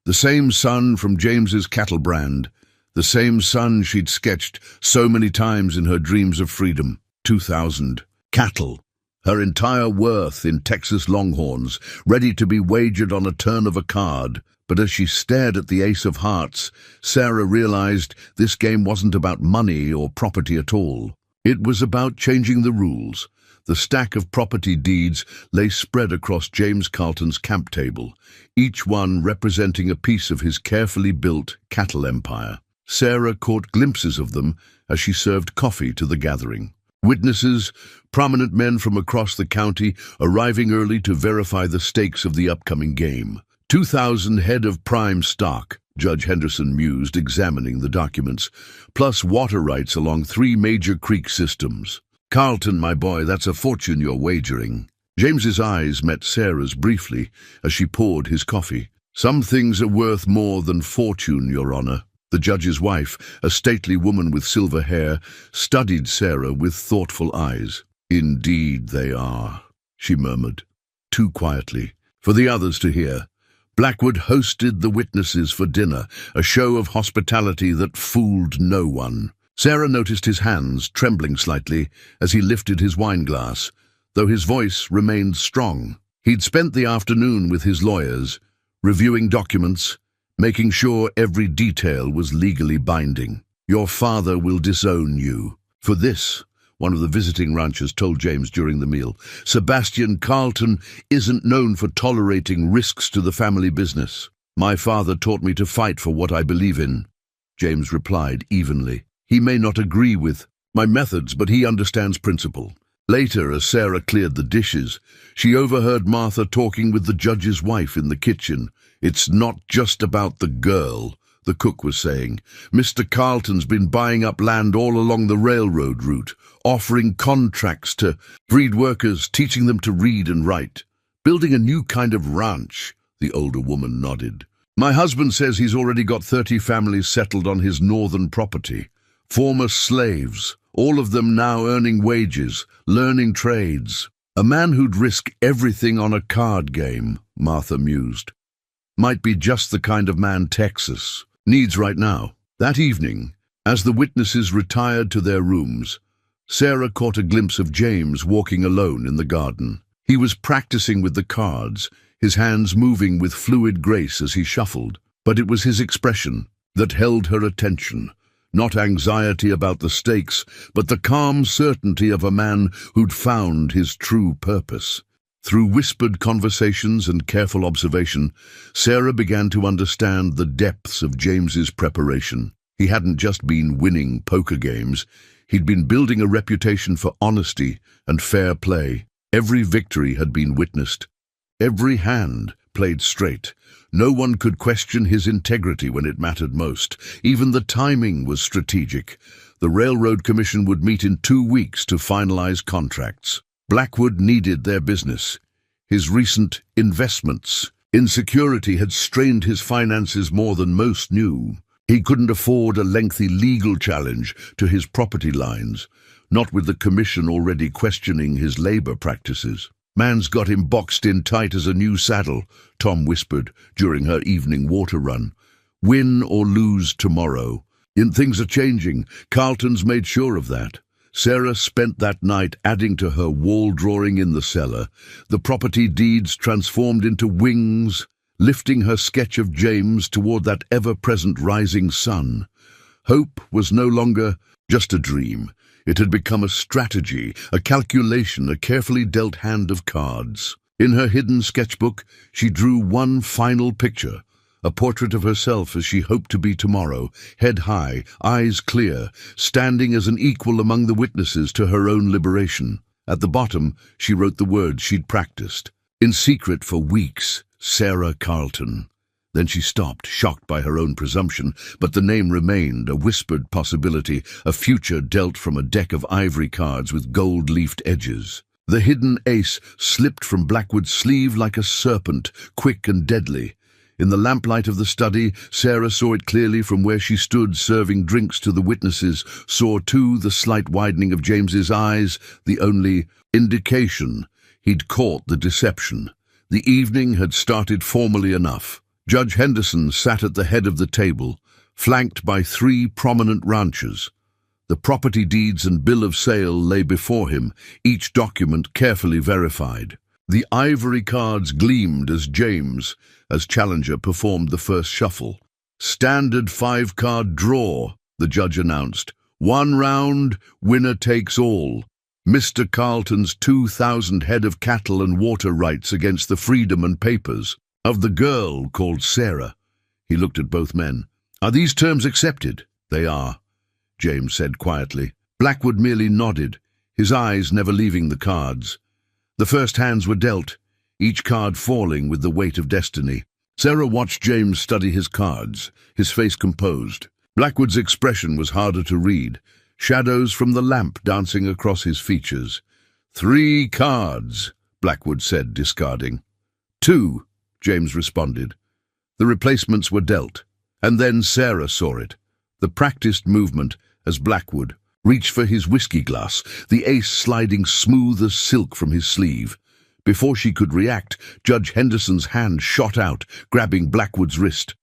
[SPEAKER 2] The same sun from James's cattle brand, the same sun she'd sketched so many times in her dreams of freedom. 2,000 cattle, her entire worth in Texas Longhorns, ready to be wagered on a turn of a card. But as she stared at the Ace of Hearts, Sarah realized this game wasn't about money or property at all. It was about changing the rules. The stack of property deeds lay spread across James Carlton's camp table, each one representing a piece of his carefully built cattle empire. Sarah caught glimpses of them as she served coffee to the gathering. Witnesses, prominent men from across the county, arriving early to verify the stakes of the upcoming game. 2,000 head of prime stock, Judge Henderson mused, examining the documents, plus water rights along 3 major creek systems. "Carlton, my boy, that's a fortune you're wagering." James's eyes met Sarah's briefly as she poured his coffee. "Some things are worth more than fortune, Your Honor." The judge's wife, a stately woman with silver hair, studied Sarah with thoughtful eyes. "Indeed they are," she murmured, too quietly, for the others to hear. Blackwood hosted the witnesses for dinner, a show of hospitality that fooled no one. Sarah noticed his hands trembling slightly as he lifted his wineglass, though his voice remained strong. He'd spent the afternoon with his lawyers, reviewing documents, making sure every detail was legally binding. "Your father will disown you for this," one of the visiting ranchers told James during the meal. "Sebastian Carlton isn't known for tolerating risks to the family business." "My father taught me to fight for what I believe in," James replied evenly. "He may not agree with my methods, but he understands principle." Later, as Sarah cleared the dishes, she overheard Martha talking with the judge's wife in the kitchen. "It's not just about the girl," the cook was saying. "Mr. Carlton's been buying up land all along the railroad route, offering contracts to breed workers, teaching them to read and write. Building a new kind of ranch," the older woman nodded. "My husband says he's already got 30 families settled on his northern property. Former slaves, all of them now earning wages, learning trades. A man who'd risk everything on a card game, Martha mused. Might be just the kind of man Texas needs right now. That evening, as the witnesses retired to their rooms, Sarah caught a glimpse of James walking alone in the garden. He was practicing with the cards, his hands moving with fluid grace as he shuffled. But it was his expression that held her attention. Not anxiety about the stakes, but the calm certainty of a man who'd found his true purpose. Through whispered conversations and careful observation, Sarah began to understand the depths of James's preparation. He hadn't just been winning poker games, he'd been building a reputation for honesty and fair play. Every victory had been witnessed. Every hand played straight. No one could question his integrity when it mattered most. Even the timing was strategic. The Railroad Commission would meet in 2 weeks to finalize contracts. Blackwood needed their business. His recent investments in security had strained his finances more than most knew. He couldn't afford a lengthy legal challenge to his property lines, not with the commission already questioning his labor practices. "Man's got him boxed in tight as a new saddle," Tom whispered during her evening water run. "Win or lose tomorrow. Things are changing. Carlton's made sure of that." Sarah spent that night adding to her wall drawing in the cellar. The property deeds transformed into wings, lifting her sketch of James toward that ever-present rising sun. Hope was no longer just a dream. It had become a strategy, a calculation, a carefully dealt hand of cards. In her hidden sketchbook, she drew one final picture, a portrait of herself as she hoped to be tomorrow, head high, eyes clear, standing as an equal among the witnesses to her own liberation. At the bottom, she wrote the words she'd practiced, in secret for weeks, Sarah Carlton. Then she stopped, shocked by her own presumption, but the name remained, a whispered possibility, a future dealt from a deck of ivory cards with gold-leafed edges. The hidden ace slipped from Blackwood's sleeve like a serpent, quick and deadly. In the lamplight of the study, Sarah saw it clearly from where she stood serving drinks to the witnesses, saw too the slight widening of James's eyes, the only indication he'd caught the deception. The evening had started formally enough. Judge Henderson sat at the head of the table, flanked by 3 prominent ranchers. The property deeds and bill of sale lay before him, each document carefully verified. The ivory cards gleamed as challenger, performed the first shuffle. "Standard 5-card draw," the judge announced. "1 round, winner takes all. Mr. Carlton's 2,000 head of cattle and water rights against the freedom and papers of the girl called Sarah." He looked at both men. "Are these terms accepted?" "They are," James said quietly. Blackwood merely nodded, his eyes never leaving the cards. The first hands were dealt, each card falling with the weight of destiny. Sarah watched James study his cards, his face composed. Blackwood's expression was harder to read, shadows from the lamp dancing across his features. "3 cards," Blackwood said, discarding. "2. James responded. The replacements were dealt, and then Sarah saw it. The practiced movement as Blackwood reached for his whiskey glass, the ace sliding smooth as silk from his sleeve. Before she could react, Judge Henderson's hand shot out, grabbing Blackwood's wrist.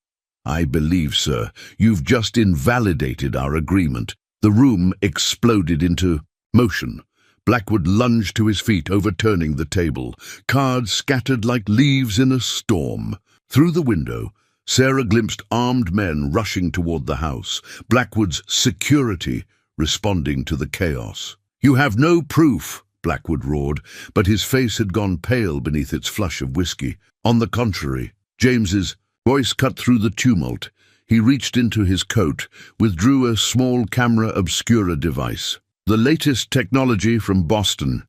[SPEAKER 2] "I believe, sir, you've just invalidated our agreement." The room exploded into motion. Blackwood lunged to his feet, overturning the table. Cards scattered like leaves in a storm. Through the window, Sarah glimpsed armed men rushing toward the house, Blackwood's security responding to the chaos. "You have no proof," Blackwood roared, but his face had gone pale beneath its flush of whiskey. On the contrary, James's voice cut through the tumult. He reached into his coat, withdrew a small camera obscura device. "The latest technology from Boston.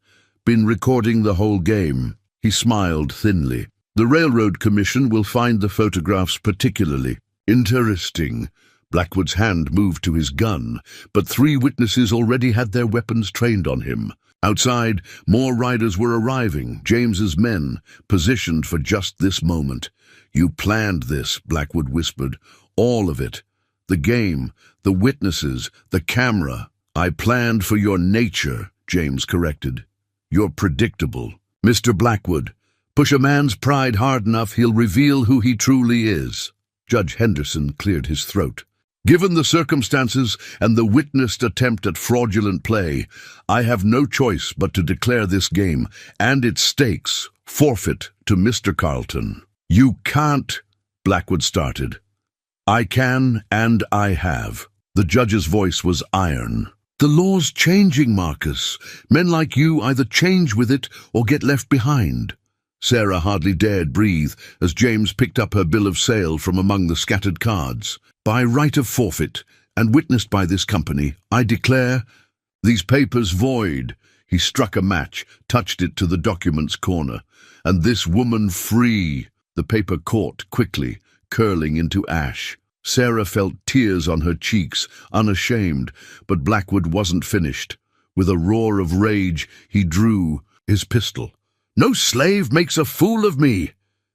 [SPEAKER 2] Been recording the whole game." He smiled thinly. "The Railroad Commission will find the photographs particularly interesting." Blackwood's hand moved to his gun, but 3 witnesses already had their weapons trained on him. Outside, more riders were arriving, James's men, positioned for just this moment. "You planned this," Blackwood whispered. "All of it. The game, the witnesses, the camera." "I planned for your nature," James corrected. "You're predictable." Mr. Blackwood, push a man's pride hard enough, he'll reveal who he truly is. Judge Henderson cleared his throat. Given the circumstances and the witnessed attempt at fraudulent play, I have no choice but to declare this game and its stakes forfeit to Mr. Carlton. You can't, Blackwood started. I can, and I have. The judge's voice was iron. The law's changing, Marcus. Men like you either change with it or get left behind. Sarah hardly dared breathe as James picked up her bill of sale from among the scattered cards. By right of forfeit, and witnessed by this company, I declare these papers void. He struck a match, touched it to the document's corner. And this woman free. The paper caught quickly, curling into ash. Sarah felt tears on her cheeks, unashamed, but Blackwood wasn't finished. With a roar of rage, he drew his pistol. No slave makes a fool of me!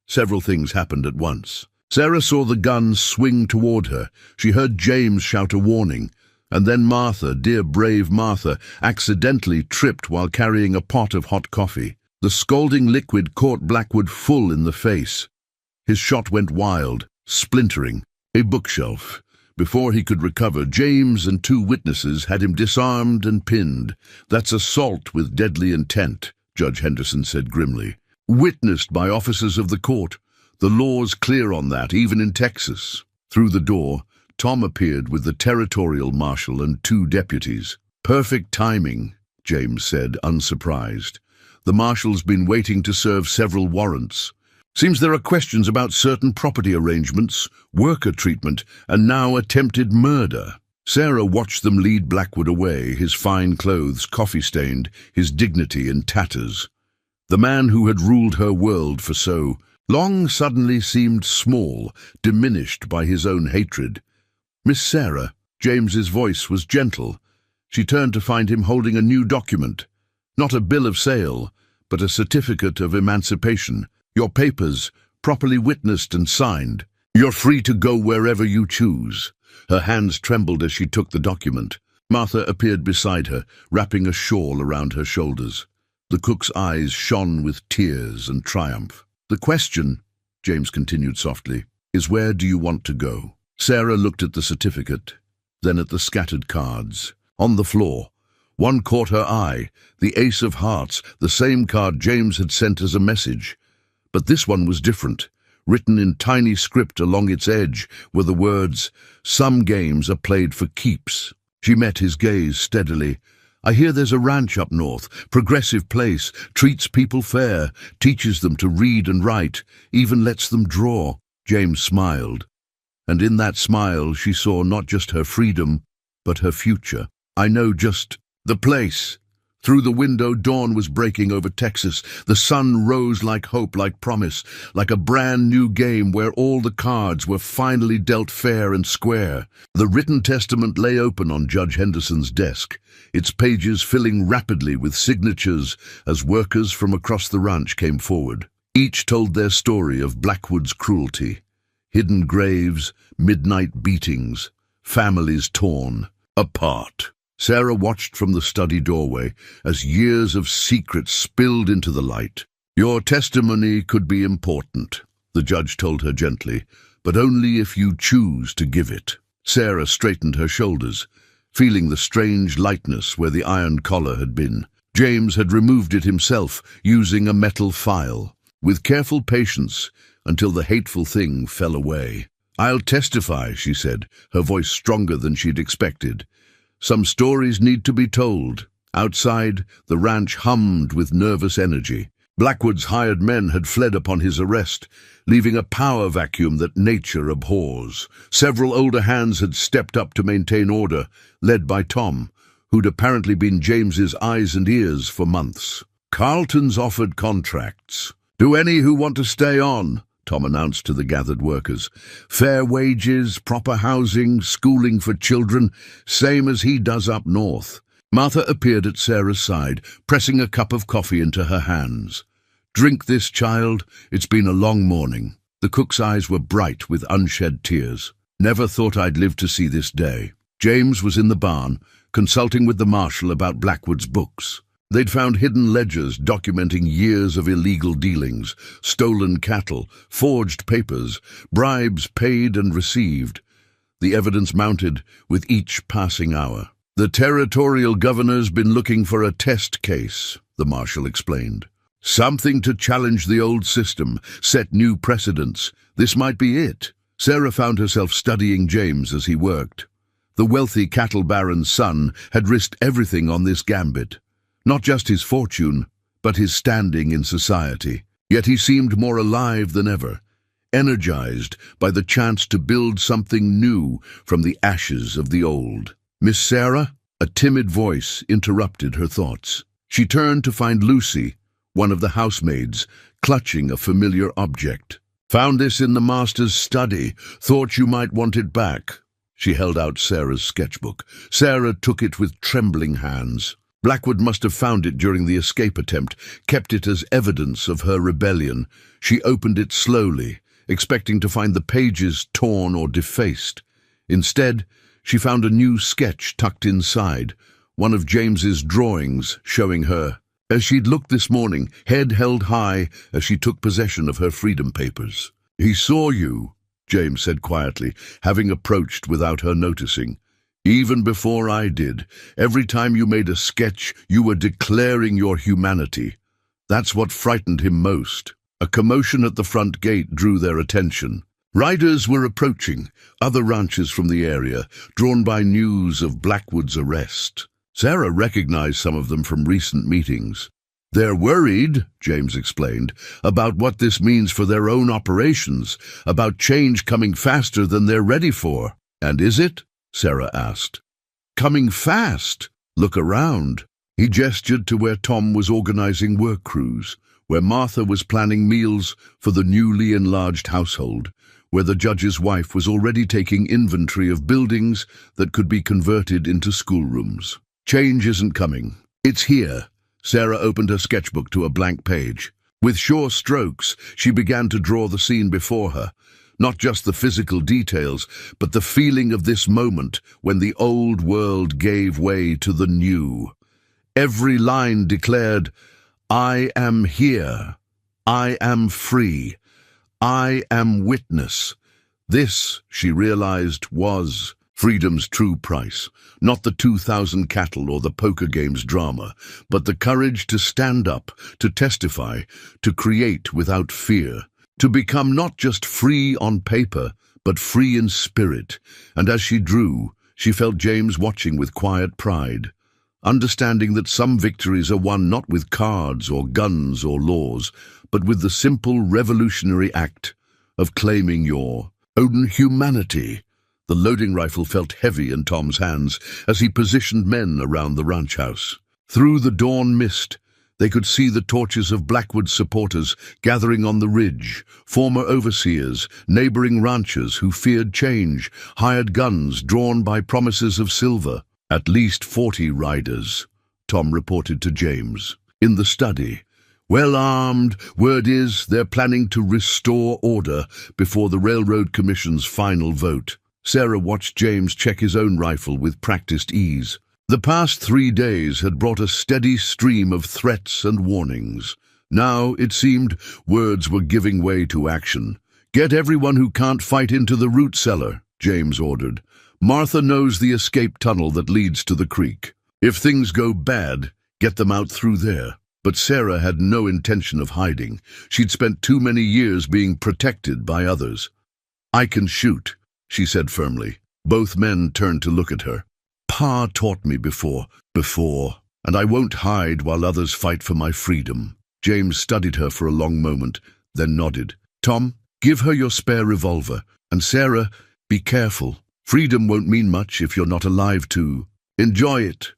[SPEAKER 2] Several things happened at once. Sarah saw the gun swing toward her. She heard James shout a warning. And then Martha, dear brave Martha, accidentally tripped while carrying a pot of hot coffee. The scalding liquid caught Blackwood full in the face. His shot went wild, splintering. A bookshelf. Before he could recover, James and two witnesses had him disarmed and pinned. That's assault with deadly intent, Judge Henderson said grimly. Witnessed by officers of the court. The law's clear on that, even in Texas. Through the door, Tom appeared with the territorial marshal and two deputies. Perfect timing, James said, unsurprised. The marshal's been waiting to serve several warrants. Seems there are questions about certain property arrangements, worker treatment, and now attempted murder. Sarah watched them lead Blackwood away, his fine clothes coffee-stained, his dignity in tatters. The man who had ruled her world for so long suddenly seemed small, diminished by his own hatred. Miss Sarah, James's voice was gentle. She turned to find him holding a new document. Not a bill of sale, but a certificate of emancipation. Your papers, properly witnessed and signed. You're free to go wherever you choose. Her hands trembled as she took the document. Martha appeared beside her, wrapping a shawl around her shoulders. The cook's eyes shone with tears and triumph. The question, James continued softly, is where do you want to go? Sarah looked at the certificate, then at the scattered cards. On the floor, one caught her eye, the ace of hearts, the same card James had sent as a message. But this one was different. Written in tiny script along its edge were the words, "Some games are played for keeps." She met his gaze steadily. I hear there's a ranch up north, progressive place, treats people fair, teaches them to read and write, even lets them draw. James smiled. And in that smile she saw not just her freedom, but her future. I know just the place. Through the window, dawn was breaking over Texas. The sun rose like hope, like promise, like a brand new game where all the cards were finally dealt fair and square. The written testament lay open on Judge Henderson's desk, its pages filling rapidly with signatures as workers from across the ranch came forward. Each told their story of Blackwood's cruelty. Hidden graves, midnight beatings, families torn apart. Sarah watched from the study doorway as years of secrets spilled into the light. Your testimony could be important, the judge told her gently, but only if you choose to give it. Sarah straightened her shoulders, feeling the strange lightness where the iron collar had been. James had removed it himself, using a metal file, with careful patience until the hateful thing fell away. I'll testify, she said, her voice stronger than she'd expected. Some stories need to be told. Outside, the ranch hummed with nervous energy. Blackwood's hired men had fled upon his arrest, leaving a power vacuum that nature abhors. Several older hands had stepped up to maintain order, led by Tom, who'd apparently been James's eyes and ears for months. Carlton's offered contracts. Do any who want to stay on, Tom announced to the gathered workers. Fair wages, proper housing, schooling for children, same as he does up north. Martha appeared at Sarah's side, pressing a cup of coffee into her hands. Drink this, child. It's been a long morning. The cook's eyes were bright with unshed tears. Never thought I'd live to see this day. James was in the barn, consulting with the marshal about Blackwood's books. They'd found hidden ledgers documenting years of illegal dealings, stolen cattle, forged papers, bribes paid and received. The evidence mounted with each passing hour. "The territorial governor's been looking for a test case," the marshal explained. "Something to challenge the old system, set new precedents. This might be it." Sarah found herself studying James as he worked. The wealthy cattle baron's son had risked everything on this gambit. Not just his fortune, but his standing in society. Yet he seemed more alive than ever, energized by the chance to build something new from the ashes of the old. "Miss Sarah?" A timid voice interrupted her thoughts. She turned to find Lucy, one of the housemaids, clutching a familiar object. "Found this in the master's study. Thought you might want it back." She held out Sarah's sketchbook. Sarah took it with trembling hands. Blackwood must have found it during the escape attempt, kept it as evidence of her rebellion. She opened it slowly, expecting to find the pages torn or defaced. Instead, she found a new sketch tucked inside, one of James's drawings showing her, as she'd looked this morning, head held high as she took possession of her freedom papers. "He saw you," James said quietly, having approached without her noticing. "Even before I did. Every time you made a sketch, you were declaring your humanity. That's what frightened him most." A commotion at the front gate drew their attention. Riders were approaching, other ranchers from the area, drawn by news of Blackwood's arrest. Sarah recognized some of them from recent meetings. "They're worried," James explained, "about what this means for their own operations, about change coming faster than they're ready for." "And is it?" Sarah asked. "Coming fast? Look around." He gestured to where Tom was organizing work crews, where Martha was planning meals for the newly enlarged household, where the judge's wife was already taking inventory of buildings that could be converted into schoolrooms. "Change isn't coming. It's here." Sarah opened her sketchbook to a blank page. With sure strokes, she began to draw the scene before her. Not just the physical details, but the feeling of this moment when the old world gave way to the new. Every line declared, "I am here. I am free. I am witness." This, she realized, was freedom's true price. Not the 2,000 cattle or the poker games drama, but the courage to stand up, to testify, to create without fear. To become not just free on paper, but free in spirit. And as she drew, she felt James watching with quiet pride, understanding that some victories are won not with cards or guns or laws, but with the simple revolutionary act of claiming your own humanity. The loading rifle felt heavy in Tom's hands as he positioned men around the ranch house. Through the dawn mist, they could see the torches of Blackwood's supporters gathering on the ridge, former overseers, neighboring ranchers who feared change, hired guns drawn by promises of silver. "At least 40 riders," Tom reported to James. "In the study. Well armed, word is they're planning to restore order before the Railroad Commission's final vote." Sarah watched James check his own rifle with practiced ease. The past 3 days had brought a steady stream of threats and warnings. Now, it seemed, words were giving way to action. "Get everyone who can't fight into the root cellar," James ordered. "Martha knows the escape tunnel that leads to the creek. If things go bad, get them out through there." But Sarah had no intention of hiding. She'd spent too many years being protected by others. "I can shoot," she said firmly. Both men turned to look at her. "Pa taught me before, and I won't hide while others fight for my freedom." James studied her for a long moment, then nodded. "Tom, give her your spare revolver. And Sarah, be careful. Freedom won't mean much if you're not alive to enjoy it."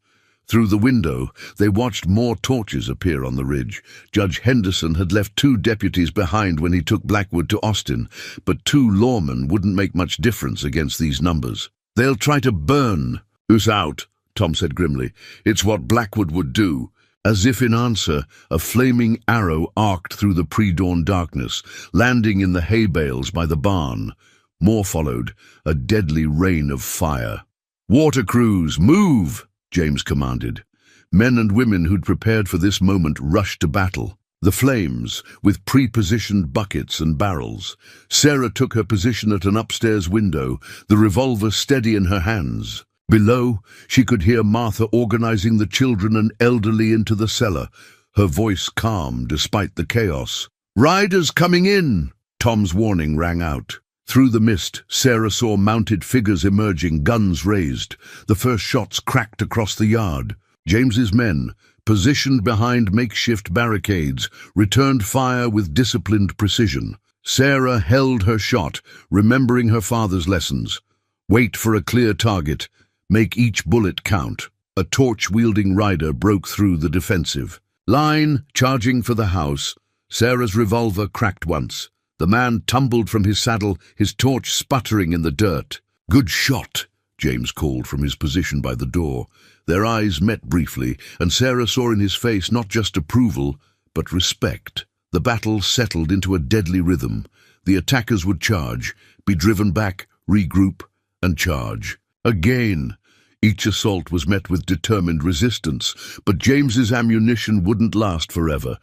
[SPEAKER 2] Through the window, they watched more torches appear on the ridge. Judge Henderson had left 2 deputies behind when he took Blackwood to Austin, but 2 lawmen wouldn't make much difference against these numbers. "They'll try to burn." "Who's out?" Tom said grimly. "It's what Blackwood would do." As if in answer, a flaming arrow arced through the pre-dawn darkness, landing in the hay bales by the barn. More followed, a deadly rain of fire. "Water crews, move!" James commanded. Men and women who'd prepared for this moment rushed to battle. The flames, with pre-positioned buckets and barrels. Sarah took her position at an upstairs window, the revolver steady in her hands. Below, she could hear Martha organizing the children and elderly into the cellar, her voice calm despite the chaos. "Riders coming in!" Tom's warning rang out. Through the mist, Sarah saw mounted figures emerging, guns raised. The first shots cracked across the yard. James's men, positioned behind makeshift barricades, returned fire with disciplined precision. Sarah held her shot, remembering her father's lessons. Wait for a clear target. Make each bullet count. A torch-wielding rider broke through the defensive. Line, charging for the house. Sarah's revolver cracked once. The man tumbled from his saddle, his torch sputtering in the dirt. "Good shot," James called from his position by the door. Their eyes met briefly, and Sarah saw in his face not just approval, but respect. The battle settled into a deadly rhythm. The attackers would charge, be driven back, regroup, and charge. Again, each assault was met with determined resistance, but James's ammunition wouldn't last forever.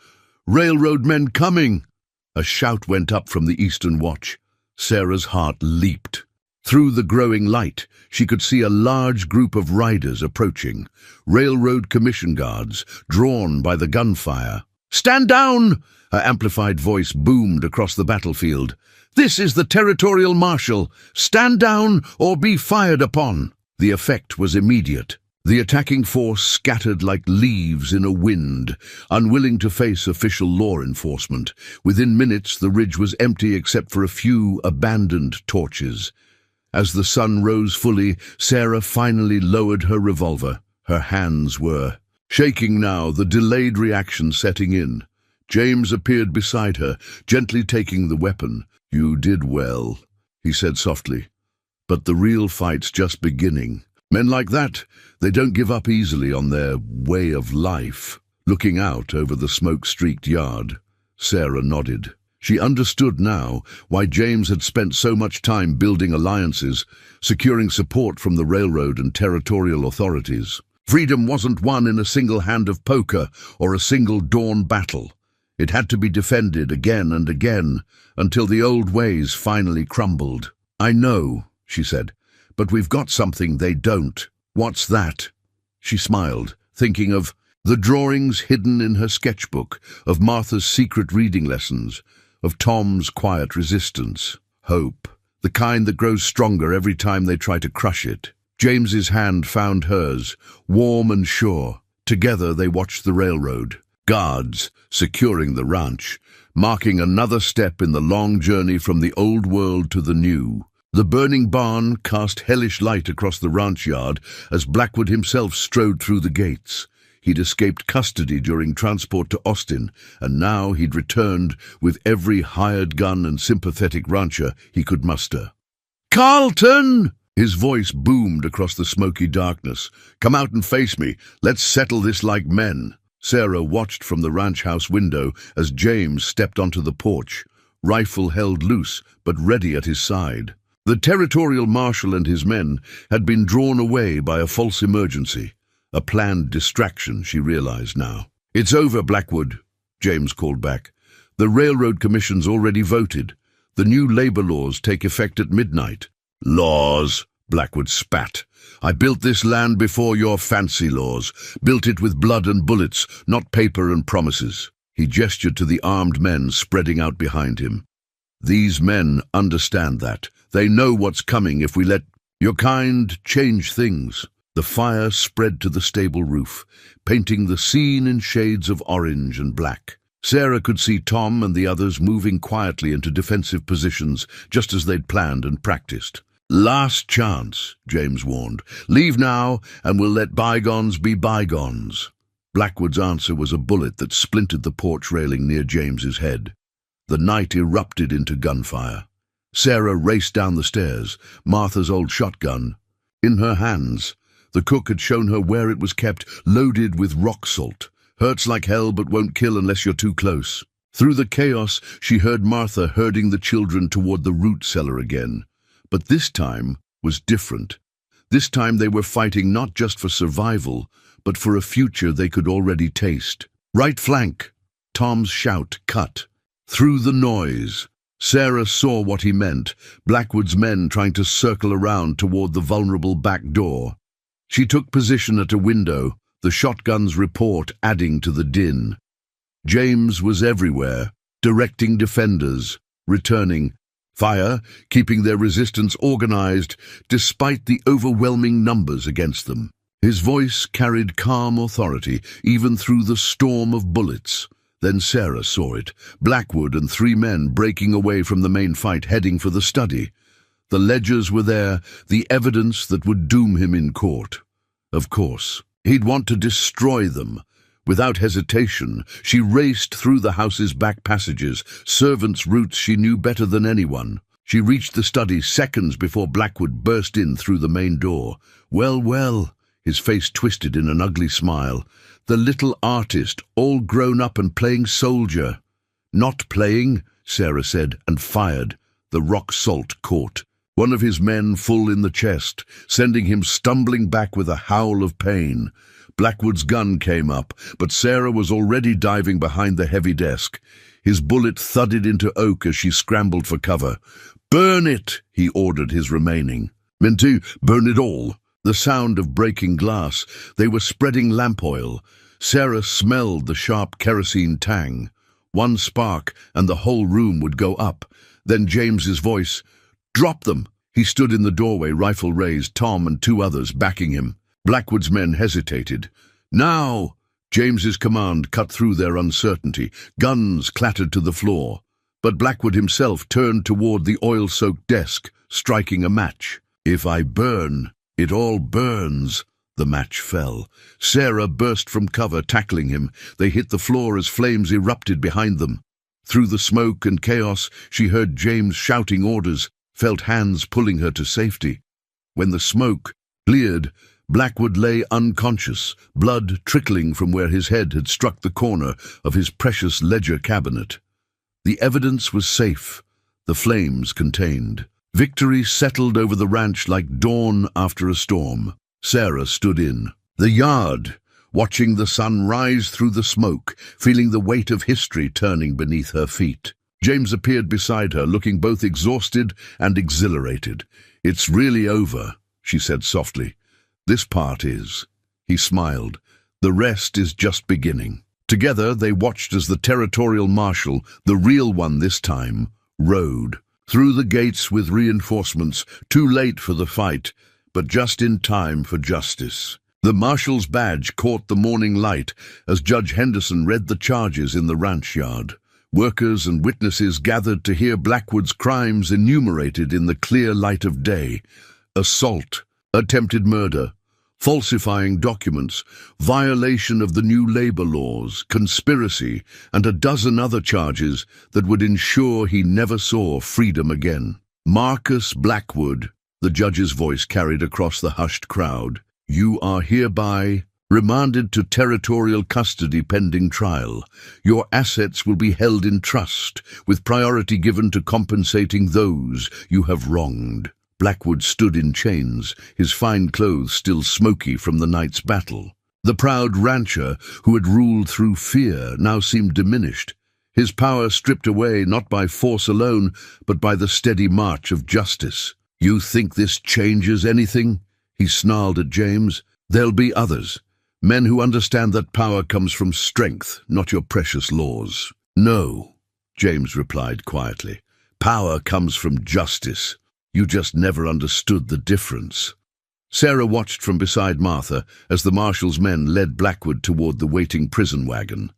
[SPEAKER 2] "Railroad men coming!" A shout went up from the Eastern Watch. Sarah's heart leaped. Through the growing light, she could see a large group of riders approaching, railroad commission guards, drawn by the gunfire. "Stand down!" Her amplified voice boomed across the battlefield. "This is the territorial marshal. Stand down or be fired upon." The effect was immediate. The attacking force scattered like leaves in a wind, unwilling to face official law enforcement. Within minutes, the ridge was empty except for a few abandoned torches. As the sun rose fully, Sarah finally lowered her revolver. Her hands were shaking now, the delayed reaction setting in. James appeared beside her, gently taking the weapon. "You did well," he said softly. "But the real fight's just beginning. Men like that, they don't give up easily on their way of life." Looking out over the smoke-streaked yard, Sarah nodded. She understood now why James had spent so much time building alliances, securing support from the railroad and territorial authorities. Freedom wasn't won in a single hand of poker or a single dawn battle. It had to be defended again and again, until the old ways finally crumbled. "I know," she said, "but we've got something they don't." "What's that?" She smiled, thinking of the drawings hidden in her sketchbook, of Martha's secret reading lessons, of Tom's quiet resistance. Hope, the kind that grows stronger every time they try to crush it. James's hand found hers, warm and sure. Together they watched the railroad, guards securing the ranch, marking another step in the long journey from the old world to the new. The burning barn cast hellish light across the ranch yard as Blackwood himself strode through the gates. He'd escaped custody during transport to Austin, and now he'd returned with every hired gun and sympathetic rancher he could muster. "Carlton!" His voice boomed across the smoky darkness. "Come out and face me. Let's settle this like men." Sarah watched from the ranch house window as James stepped onto the porch, rifle held loose but ready at his side. The territorial marshal and his men had been drawn away by a false emergency. A planned distraction, she realized now. "It's over, Blackwood," James called back. "The Railroad Commission's already voted. The new labor laws take effect at midnight." "Laws," Blackwood spat. "I built this land before your fancy laws. Built it with blood and bullets, not paper and promises." He gestured to the armed men spreading out behind him. "These men understand that. They know what's coming if we let your kind change things." The fire spread to the stable roof, painting the scene in shades of orange and black. Sarah could see Tom and the others moving quietly into defensive positions, just as they'd planned and practiced. "Last chance," James warned. "Leave now, and we'll let bygones be bygones." Blackwood's answer was a bullet that splintered the porch railing near James's head. The night erupted into gunfire. Sarah raced down the stairs, Martha's old shotgun in her hands. The cook had shown her where it was kept, loaded with rock salt. Hurts like hell but won't kill unless you're too close. Through the chaos, she heard Martha herding the children toward the root cellar again. But this time was different. This time they were fighting not just for survival, but for a future they could already taste. "Right flank!" Tom's shout cut. Through the noise, Sarah saw what he meant, Blackwood's men trying to circle around toward the vulnerable back door. She took position at a window, the shotgun's report adding to the din. James was everywhere, directing defenders, returning fire, keeping their resistance organized despite the overwhelming numbers against them. His voice carried calm authority, even through the storm of bullets. Then Sarah saw it, Blackwood and 3 men breaking away from the main fight, heading for the study. The ledgers were there, the evidence that would doom him in court. Of course, he'd want to destroy them. Without hesitation, she raced through the house's back passages, servants' routes she knew better than anyone. She reached the study seconds before Blackwood burst in through the main door. "Well, well," his face twisted in an ugly smile. "The little artist, all grown up and playing soldier." "Not playing," Sarah said, and fired. The rock salt caught. One of his men full in the chest, sending him stumbling back with a howl of pain. Blackwood's gun came up, but Sarah was already diving behind the heavy desk. His bullet thudded into oak as she scrambled for cover. "Burn it!" he ordered his remaining. "Meant to burn it all." The sound of breaking glass. They were spreading lamp oil. Sarah smelled the sharp kerosene tang. One spark, and the whole room would go up. Then James's voice. "Drop them!" He stood in the doorway, rifle raised, Tom and 2 others backing him. Blackwood's men hesitated. "Now!" James's command cut through their uncertainty. Guns clattered to the floor. But Blackwood himself turned toward the oil-soaked desk, striking a match. "If I burn, it all burns." The match fell. Sarah burst from cover, tackling him. They hit the floor as flames erupted behind them. Through the smoke and chaos, she heard James shouting orders, felt hands pulling her to safety. When the smoke cleared, Blackwood lay unconscious, blood trickling from where his head had struck the corner of his precious ledger cabinet. The evidence was safe, the flames contained. Victory settled over the ranch like dawn after a storm. Sarah stood in the yard, watching the sun rise through the smoke, feeling the weight of history turning beneath her feet. James appeared beside her, looking both exhausted and exhilarated. "It's really over," she said softly. "This part is." He smiled. "The rest is just beginning." Together they watched as the territorial marshal, the real one this time, rode through the gates with reinforcements, too late for the fight, but just in time for justice. The marshal's badge caught the morning light as Judge Henderson read the charges in the ranch yard. Workers and witnesses gathered to hear Blackwood's crimes enumerated in the clear light of day. Assault, attempted murder, falsifying documents, violation of the new labor laws, conspiracy, and a dozen other charges that would ensure he never saw freedom again. "Marcus Blackwood," the judge's voice carried across the hushed crowd, "you are hereby remanded to territorial custody pending trial. Your assets will be held in trust, with priority given to compensating those you have wronged." Blackwood stood in chains, his fine clothes still smoky from the night's battle. The proud rancher, who had ruled through fear, now seemed diminished, his power stripped away not by force alone, but by the steady march of justice. "You think this changes anything?" he snarled at James. "There'll be others, men who understand that power comes from strength, not your precious laws." "No," James replied quietly. "Power comes from justice. You just never understood the difference." Sarah watched from beside Martha as the marshal's men led Blackwood toward the waiting prison wagon.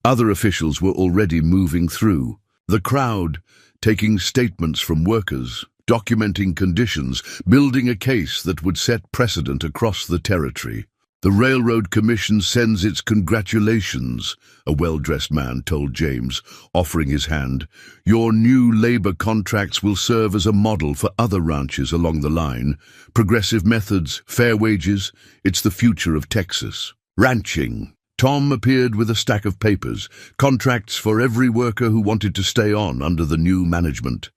[SPEAKER 2] Other officials were already moving through. The crowd, taking statements from workers, documenting conditions, building a case that would set precedent across the territory. "The Railroad Commission sends its congratulations," a well-dressed man told James, offering his hand. "Your new labor contracts will serve as a model for other ranches along the line. Progressive methods, fair wages, it's the future of Texas. Ranching." Tom appeared with a stack of papers, contracts for every worker who wanted to stay on under the new management.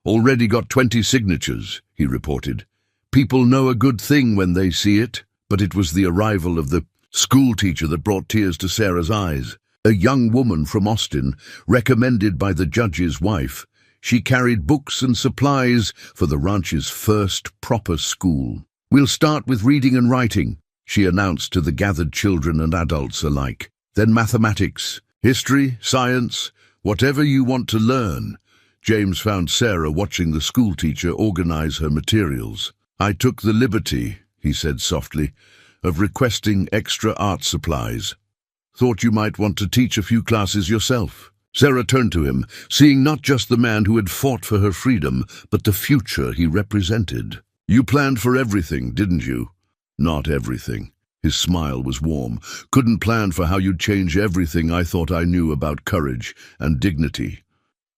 [SPEAKER 2] "Already got 20 signatures," he reported. "People know a good thing when they see it." But it was the arrival of the schoolteacher that brought tears to Sarah's eyes. A young woman from Austin, recommended by the judge's wife. She carried books and supplies for the ranch's first proper school. "We'll start with reading and writing," she announced to the gathered children and adults alike. "Then mathematics, history, science, whatever you want to learn." James found Sarah watching the schoolteacher organize her materials. "I took the liberty," he said softly, "of requesting extra art supplies. Thought you might want to teach a few classes yourself." Sarah turned to him, seeing not just the man who had fought for her freedom, but the future he represented. "You planned for everything, didn't you?" "Not everything." His smile was warm. "Couldn't plan for how you'd change everything I thought I knew about courage and dignity."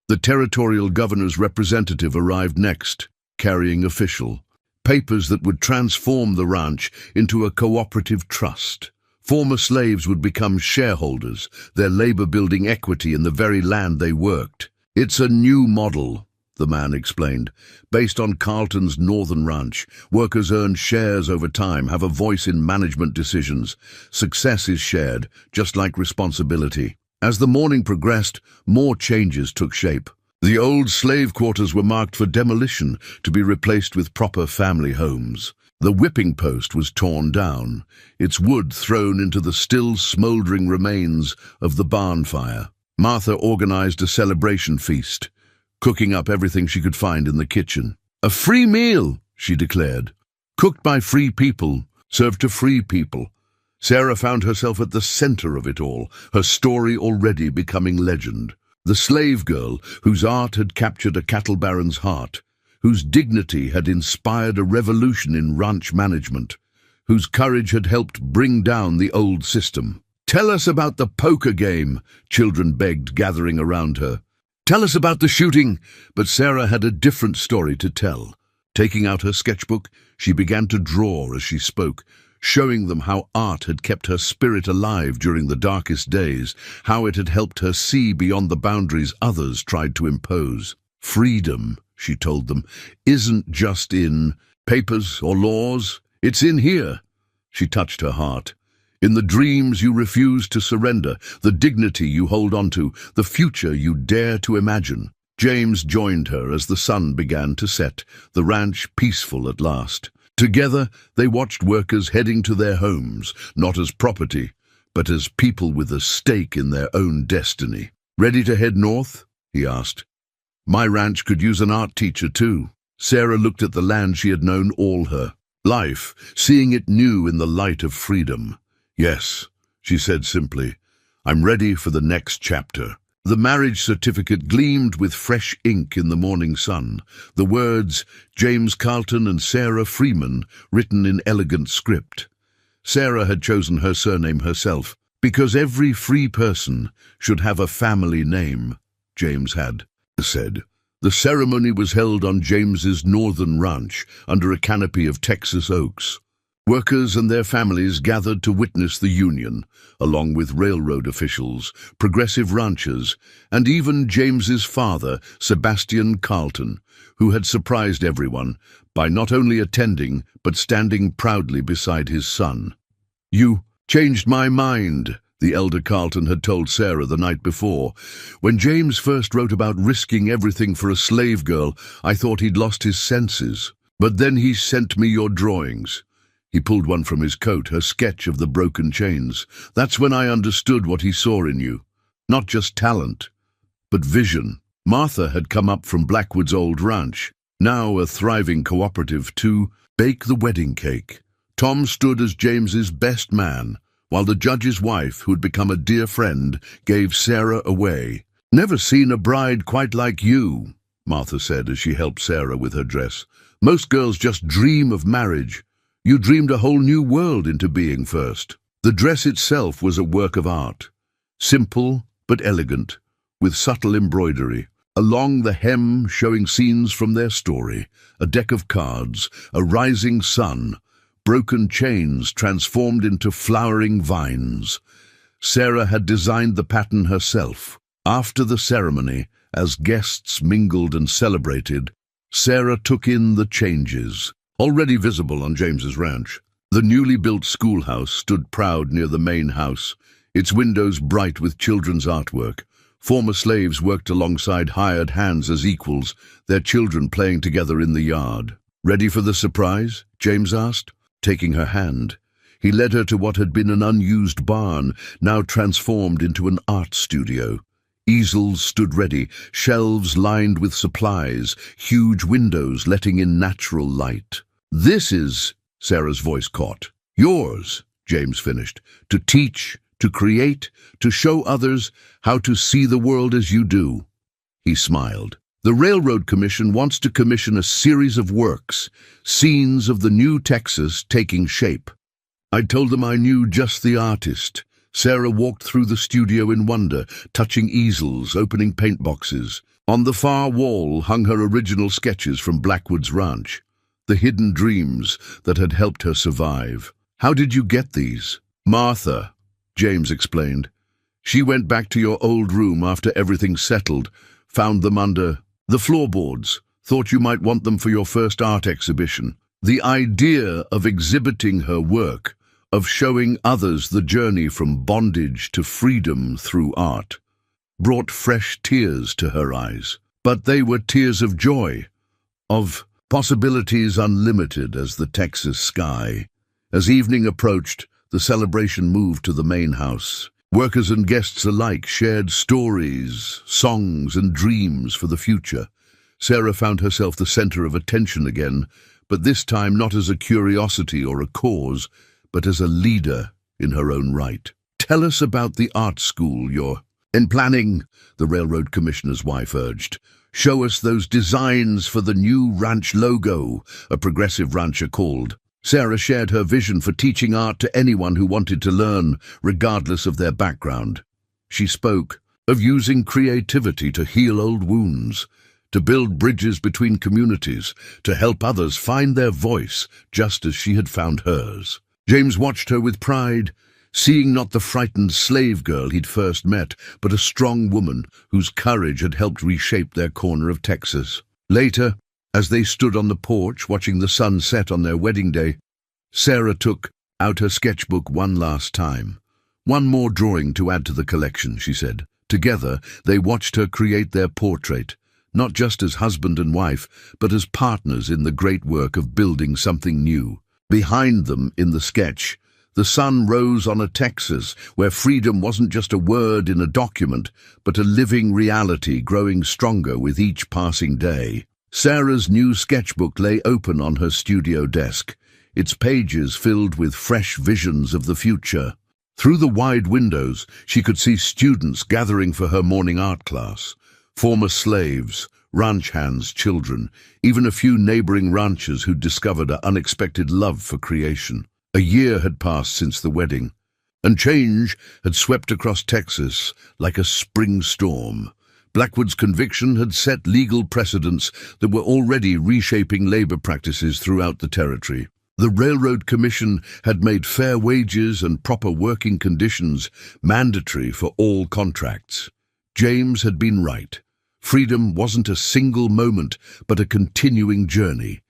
[SPEAKER 2] The territorial governor's representative arrived next, carrying official papers that would transform the ranch into a cooperative trust. Former slaves would become shareholders, their labor building equity in the very land they worked. "It's a new model," the man explained. "Based on Carlton's northern ranch, workers earn shares over time, have a voice in management decisions. Success is shared, just like responsibility." As the morning progressed, more changes took shape. The old slave quarters were marked for demolition to be replaced with proper family homes. The whipping post was torn down, its wood thrown into the still smouldering remains of the barn fire. Martha organized a celebration feast, cooking up everything she could find in the kitchen. "A free meal," she declared. "Cooked by free people, served to free people." Sarah found herself at the center of it all, her story already becoming legend. The slave girl whose art had captured a cattle baron's heart, whose dignity had inspired a revolution in ranch management, whose courage had helped bring down the old system. "Tell us about the poker game," children begged, gathering around her. "Tell us about the shooting." But Sarah had a different story to tell. Taking out her sketchbook, she began to draw as she spoke, showing them how art had kept her spirit alive during the darkest days, how it had helped her see beyond the boundaries others tried to impose. "Freedom," she told them, "isn't just in papers or laws. It's in here." She touched her heart. "In the dreams you refuse to surrender, the dignity you hold on to, the future you dare to imagine." James joined her as the sun began to set, the ranch peaceful at last. Together, they watched workers heading to their homes, not as property, but as people with a stake in their own destiny. "Ready to head north?" he asked. "My ranch could use an art teacher too." Sarah looked at the land she had known all her life, seeing it new in the light of freedom. "Yes," she said simply, "I'm ready for the next chapter." The marriage certificate gleamed with fresh ink in the morning sun, the words, "James Carlton and Sarah Freeman," written in elegant script. Sarah had chosen her surname herself, because every free person should have a family name. James had said. The ceremony was held on James's northern ranch, under a canopy of Texas oaks. Workers and their families gathered to witness the union, along with railroad officials, progressive ranchers, and even James's father, Sebastian Carlton, who had surprised everyone by not only attending but standing proudly beside his son. "You changed my mind," the elder Carlton had told Sarah the night before. "When James first wrote about risking everything for a slave girl, I thought he'd lost his senses. But then he sent me your drawings." He pulled one from his coat, her sketch of the broken chains. "That's when I understood what he saw in you. Not just talent, but vision." Martha had come up from Blackwood's old ranch, now a thriving cooperative, to bake the wedding cake. Tom stood as James's best man, while the judge's wife, who'd become a dear friend, gave Sarah away. "Never seen a bride quite like you," Martha said as she helped Sarah with her dress. "Most girls just dream of marriage. You dreamed a whole new world into being first." The dress itself was a work of art, simple but elegant, with subtle embroidery. Along the hem showing scenes from their story, a deck of cards, a rising sun, broken chains transformed into flowering vines. Sarah had designed the pattern herself. After the ceremony, as guests mingled and celebrated, Sarah took in the changes, already visible on James's ranch. The newly built schoolhouse stood proud near the main house, its windows bright with children's artwork. Former slaves worked alongside hired hands as equals, their children playing together in the yard. "Ready for the surprise?" James asked, taking her hand. He led her to what had been an unused barn, now transformed into an art studio. Easels stood ready, shelves lined with supplies, huge windows letting in natural light. "This is," Sarah's voice caught. "Yours," James finished, "to teach, to create, to show others how to see the world as you do." He smiled. "The Railroad Commission wants to commission a series of works, scenes of the new Texas taking shape." I told them I knew just the artist. Sarah walked through the studio in wonder, touching easels, opening paint boxes. On the far wall hung her original sketches from Blackwood's ranch, the hidden dreams that had helped her survive. "How did you get these?" "Martha," James explained. "She went back to your old room after everything settled, found them under the floorboards, thought you might want them for your first art exhibition." The idea of exhibiting her work, of showing others the journey from bondage to freedom through art, brought fresh tears to her eyes. But they were tears of joy, of possibilities unlimited as the Texas sky. As evening approached, the celebration moved to the main house. Workers and guests alike shared stories, songs, and dreams for the future. Sarah found herself the center of attention again, but this time not as a curiosity or a cause, but as a leader in her own right. "Tell us about the art school you're in planning," the Railroad Commissioner's wife urged. "Show us those designs for the new ranch logo," a progressive rancher called. Sarah shared her vision for teaching art to anyone who wanted to learn, regardless of their background. She spoke of using creativity to heal old wounds, to build bridges between communities, to help others find their voice just as she had found hers. James watched her with pride, seeing not the frightened slave girl he'd first met, but a strong woman whose courage had helped reshape their corner of Texas. Later, as they stood on the porch watching the sun set on their wedding day, Sarah took out her sketchbook one last time. "One more drawing to add to the collection," she said. Together, they watched her create their portrait, not just as husband and wife, but as partners in the great work of building something new. Behind them, in the sketch, the sun rose on a Texas where freedom wasn't just a word in a document, but a living reality growing stronger with each passing day. Sarah's new sketchbook lay open on her studio desk, its pages filled with fresh visions of the future. Through the wide windows, she could see students gathering for her morning art class. Former slaves, ranch hands, children, even a few neighboring ranchers who'd discovered an unexpected love for creation. A year had passed since the wedding, and change had swept across Texas like a spring storm. Blackwood's conviction had set legal precedents that were already reshaping labor practices throughout the territory. The Railroad Commission had made fair wages and proper working conditions mandatory for all contracts. James had been right. Freedom wasn't a single moment, but a continuing journey.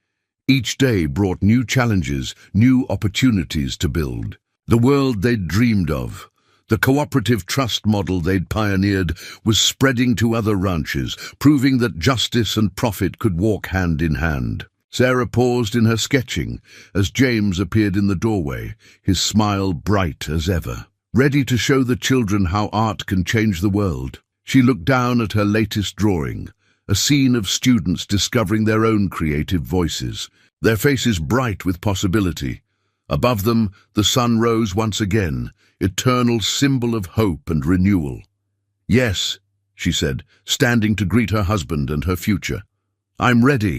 [SPEAKER 2] Each day brought new challenges, new opportunities to build. The world they'd dreamed of, the cooperative trust model they'd pioneered, was spreading to other ranches, proving that justice and profit could walk hand in hand. Sarah paused in her sketching as James appeared in the doorway, his smile bright as ever. Ready to show the children how art can change the world. She looked down at her latest drawing, a scene of students discovering their own creative voices, their faces bright with possibility. Above them, the sun rose once again, eternal symbol of hope and renewal. "Yes," she said, standing to greet her husband and her future. "I'm ready."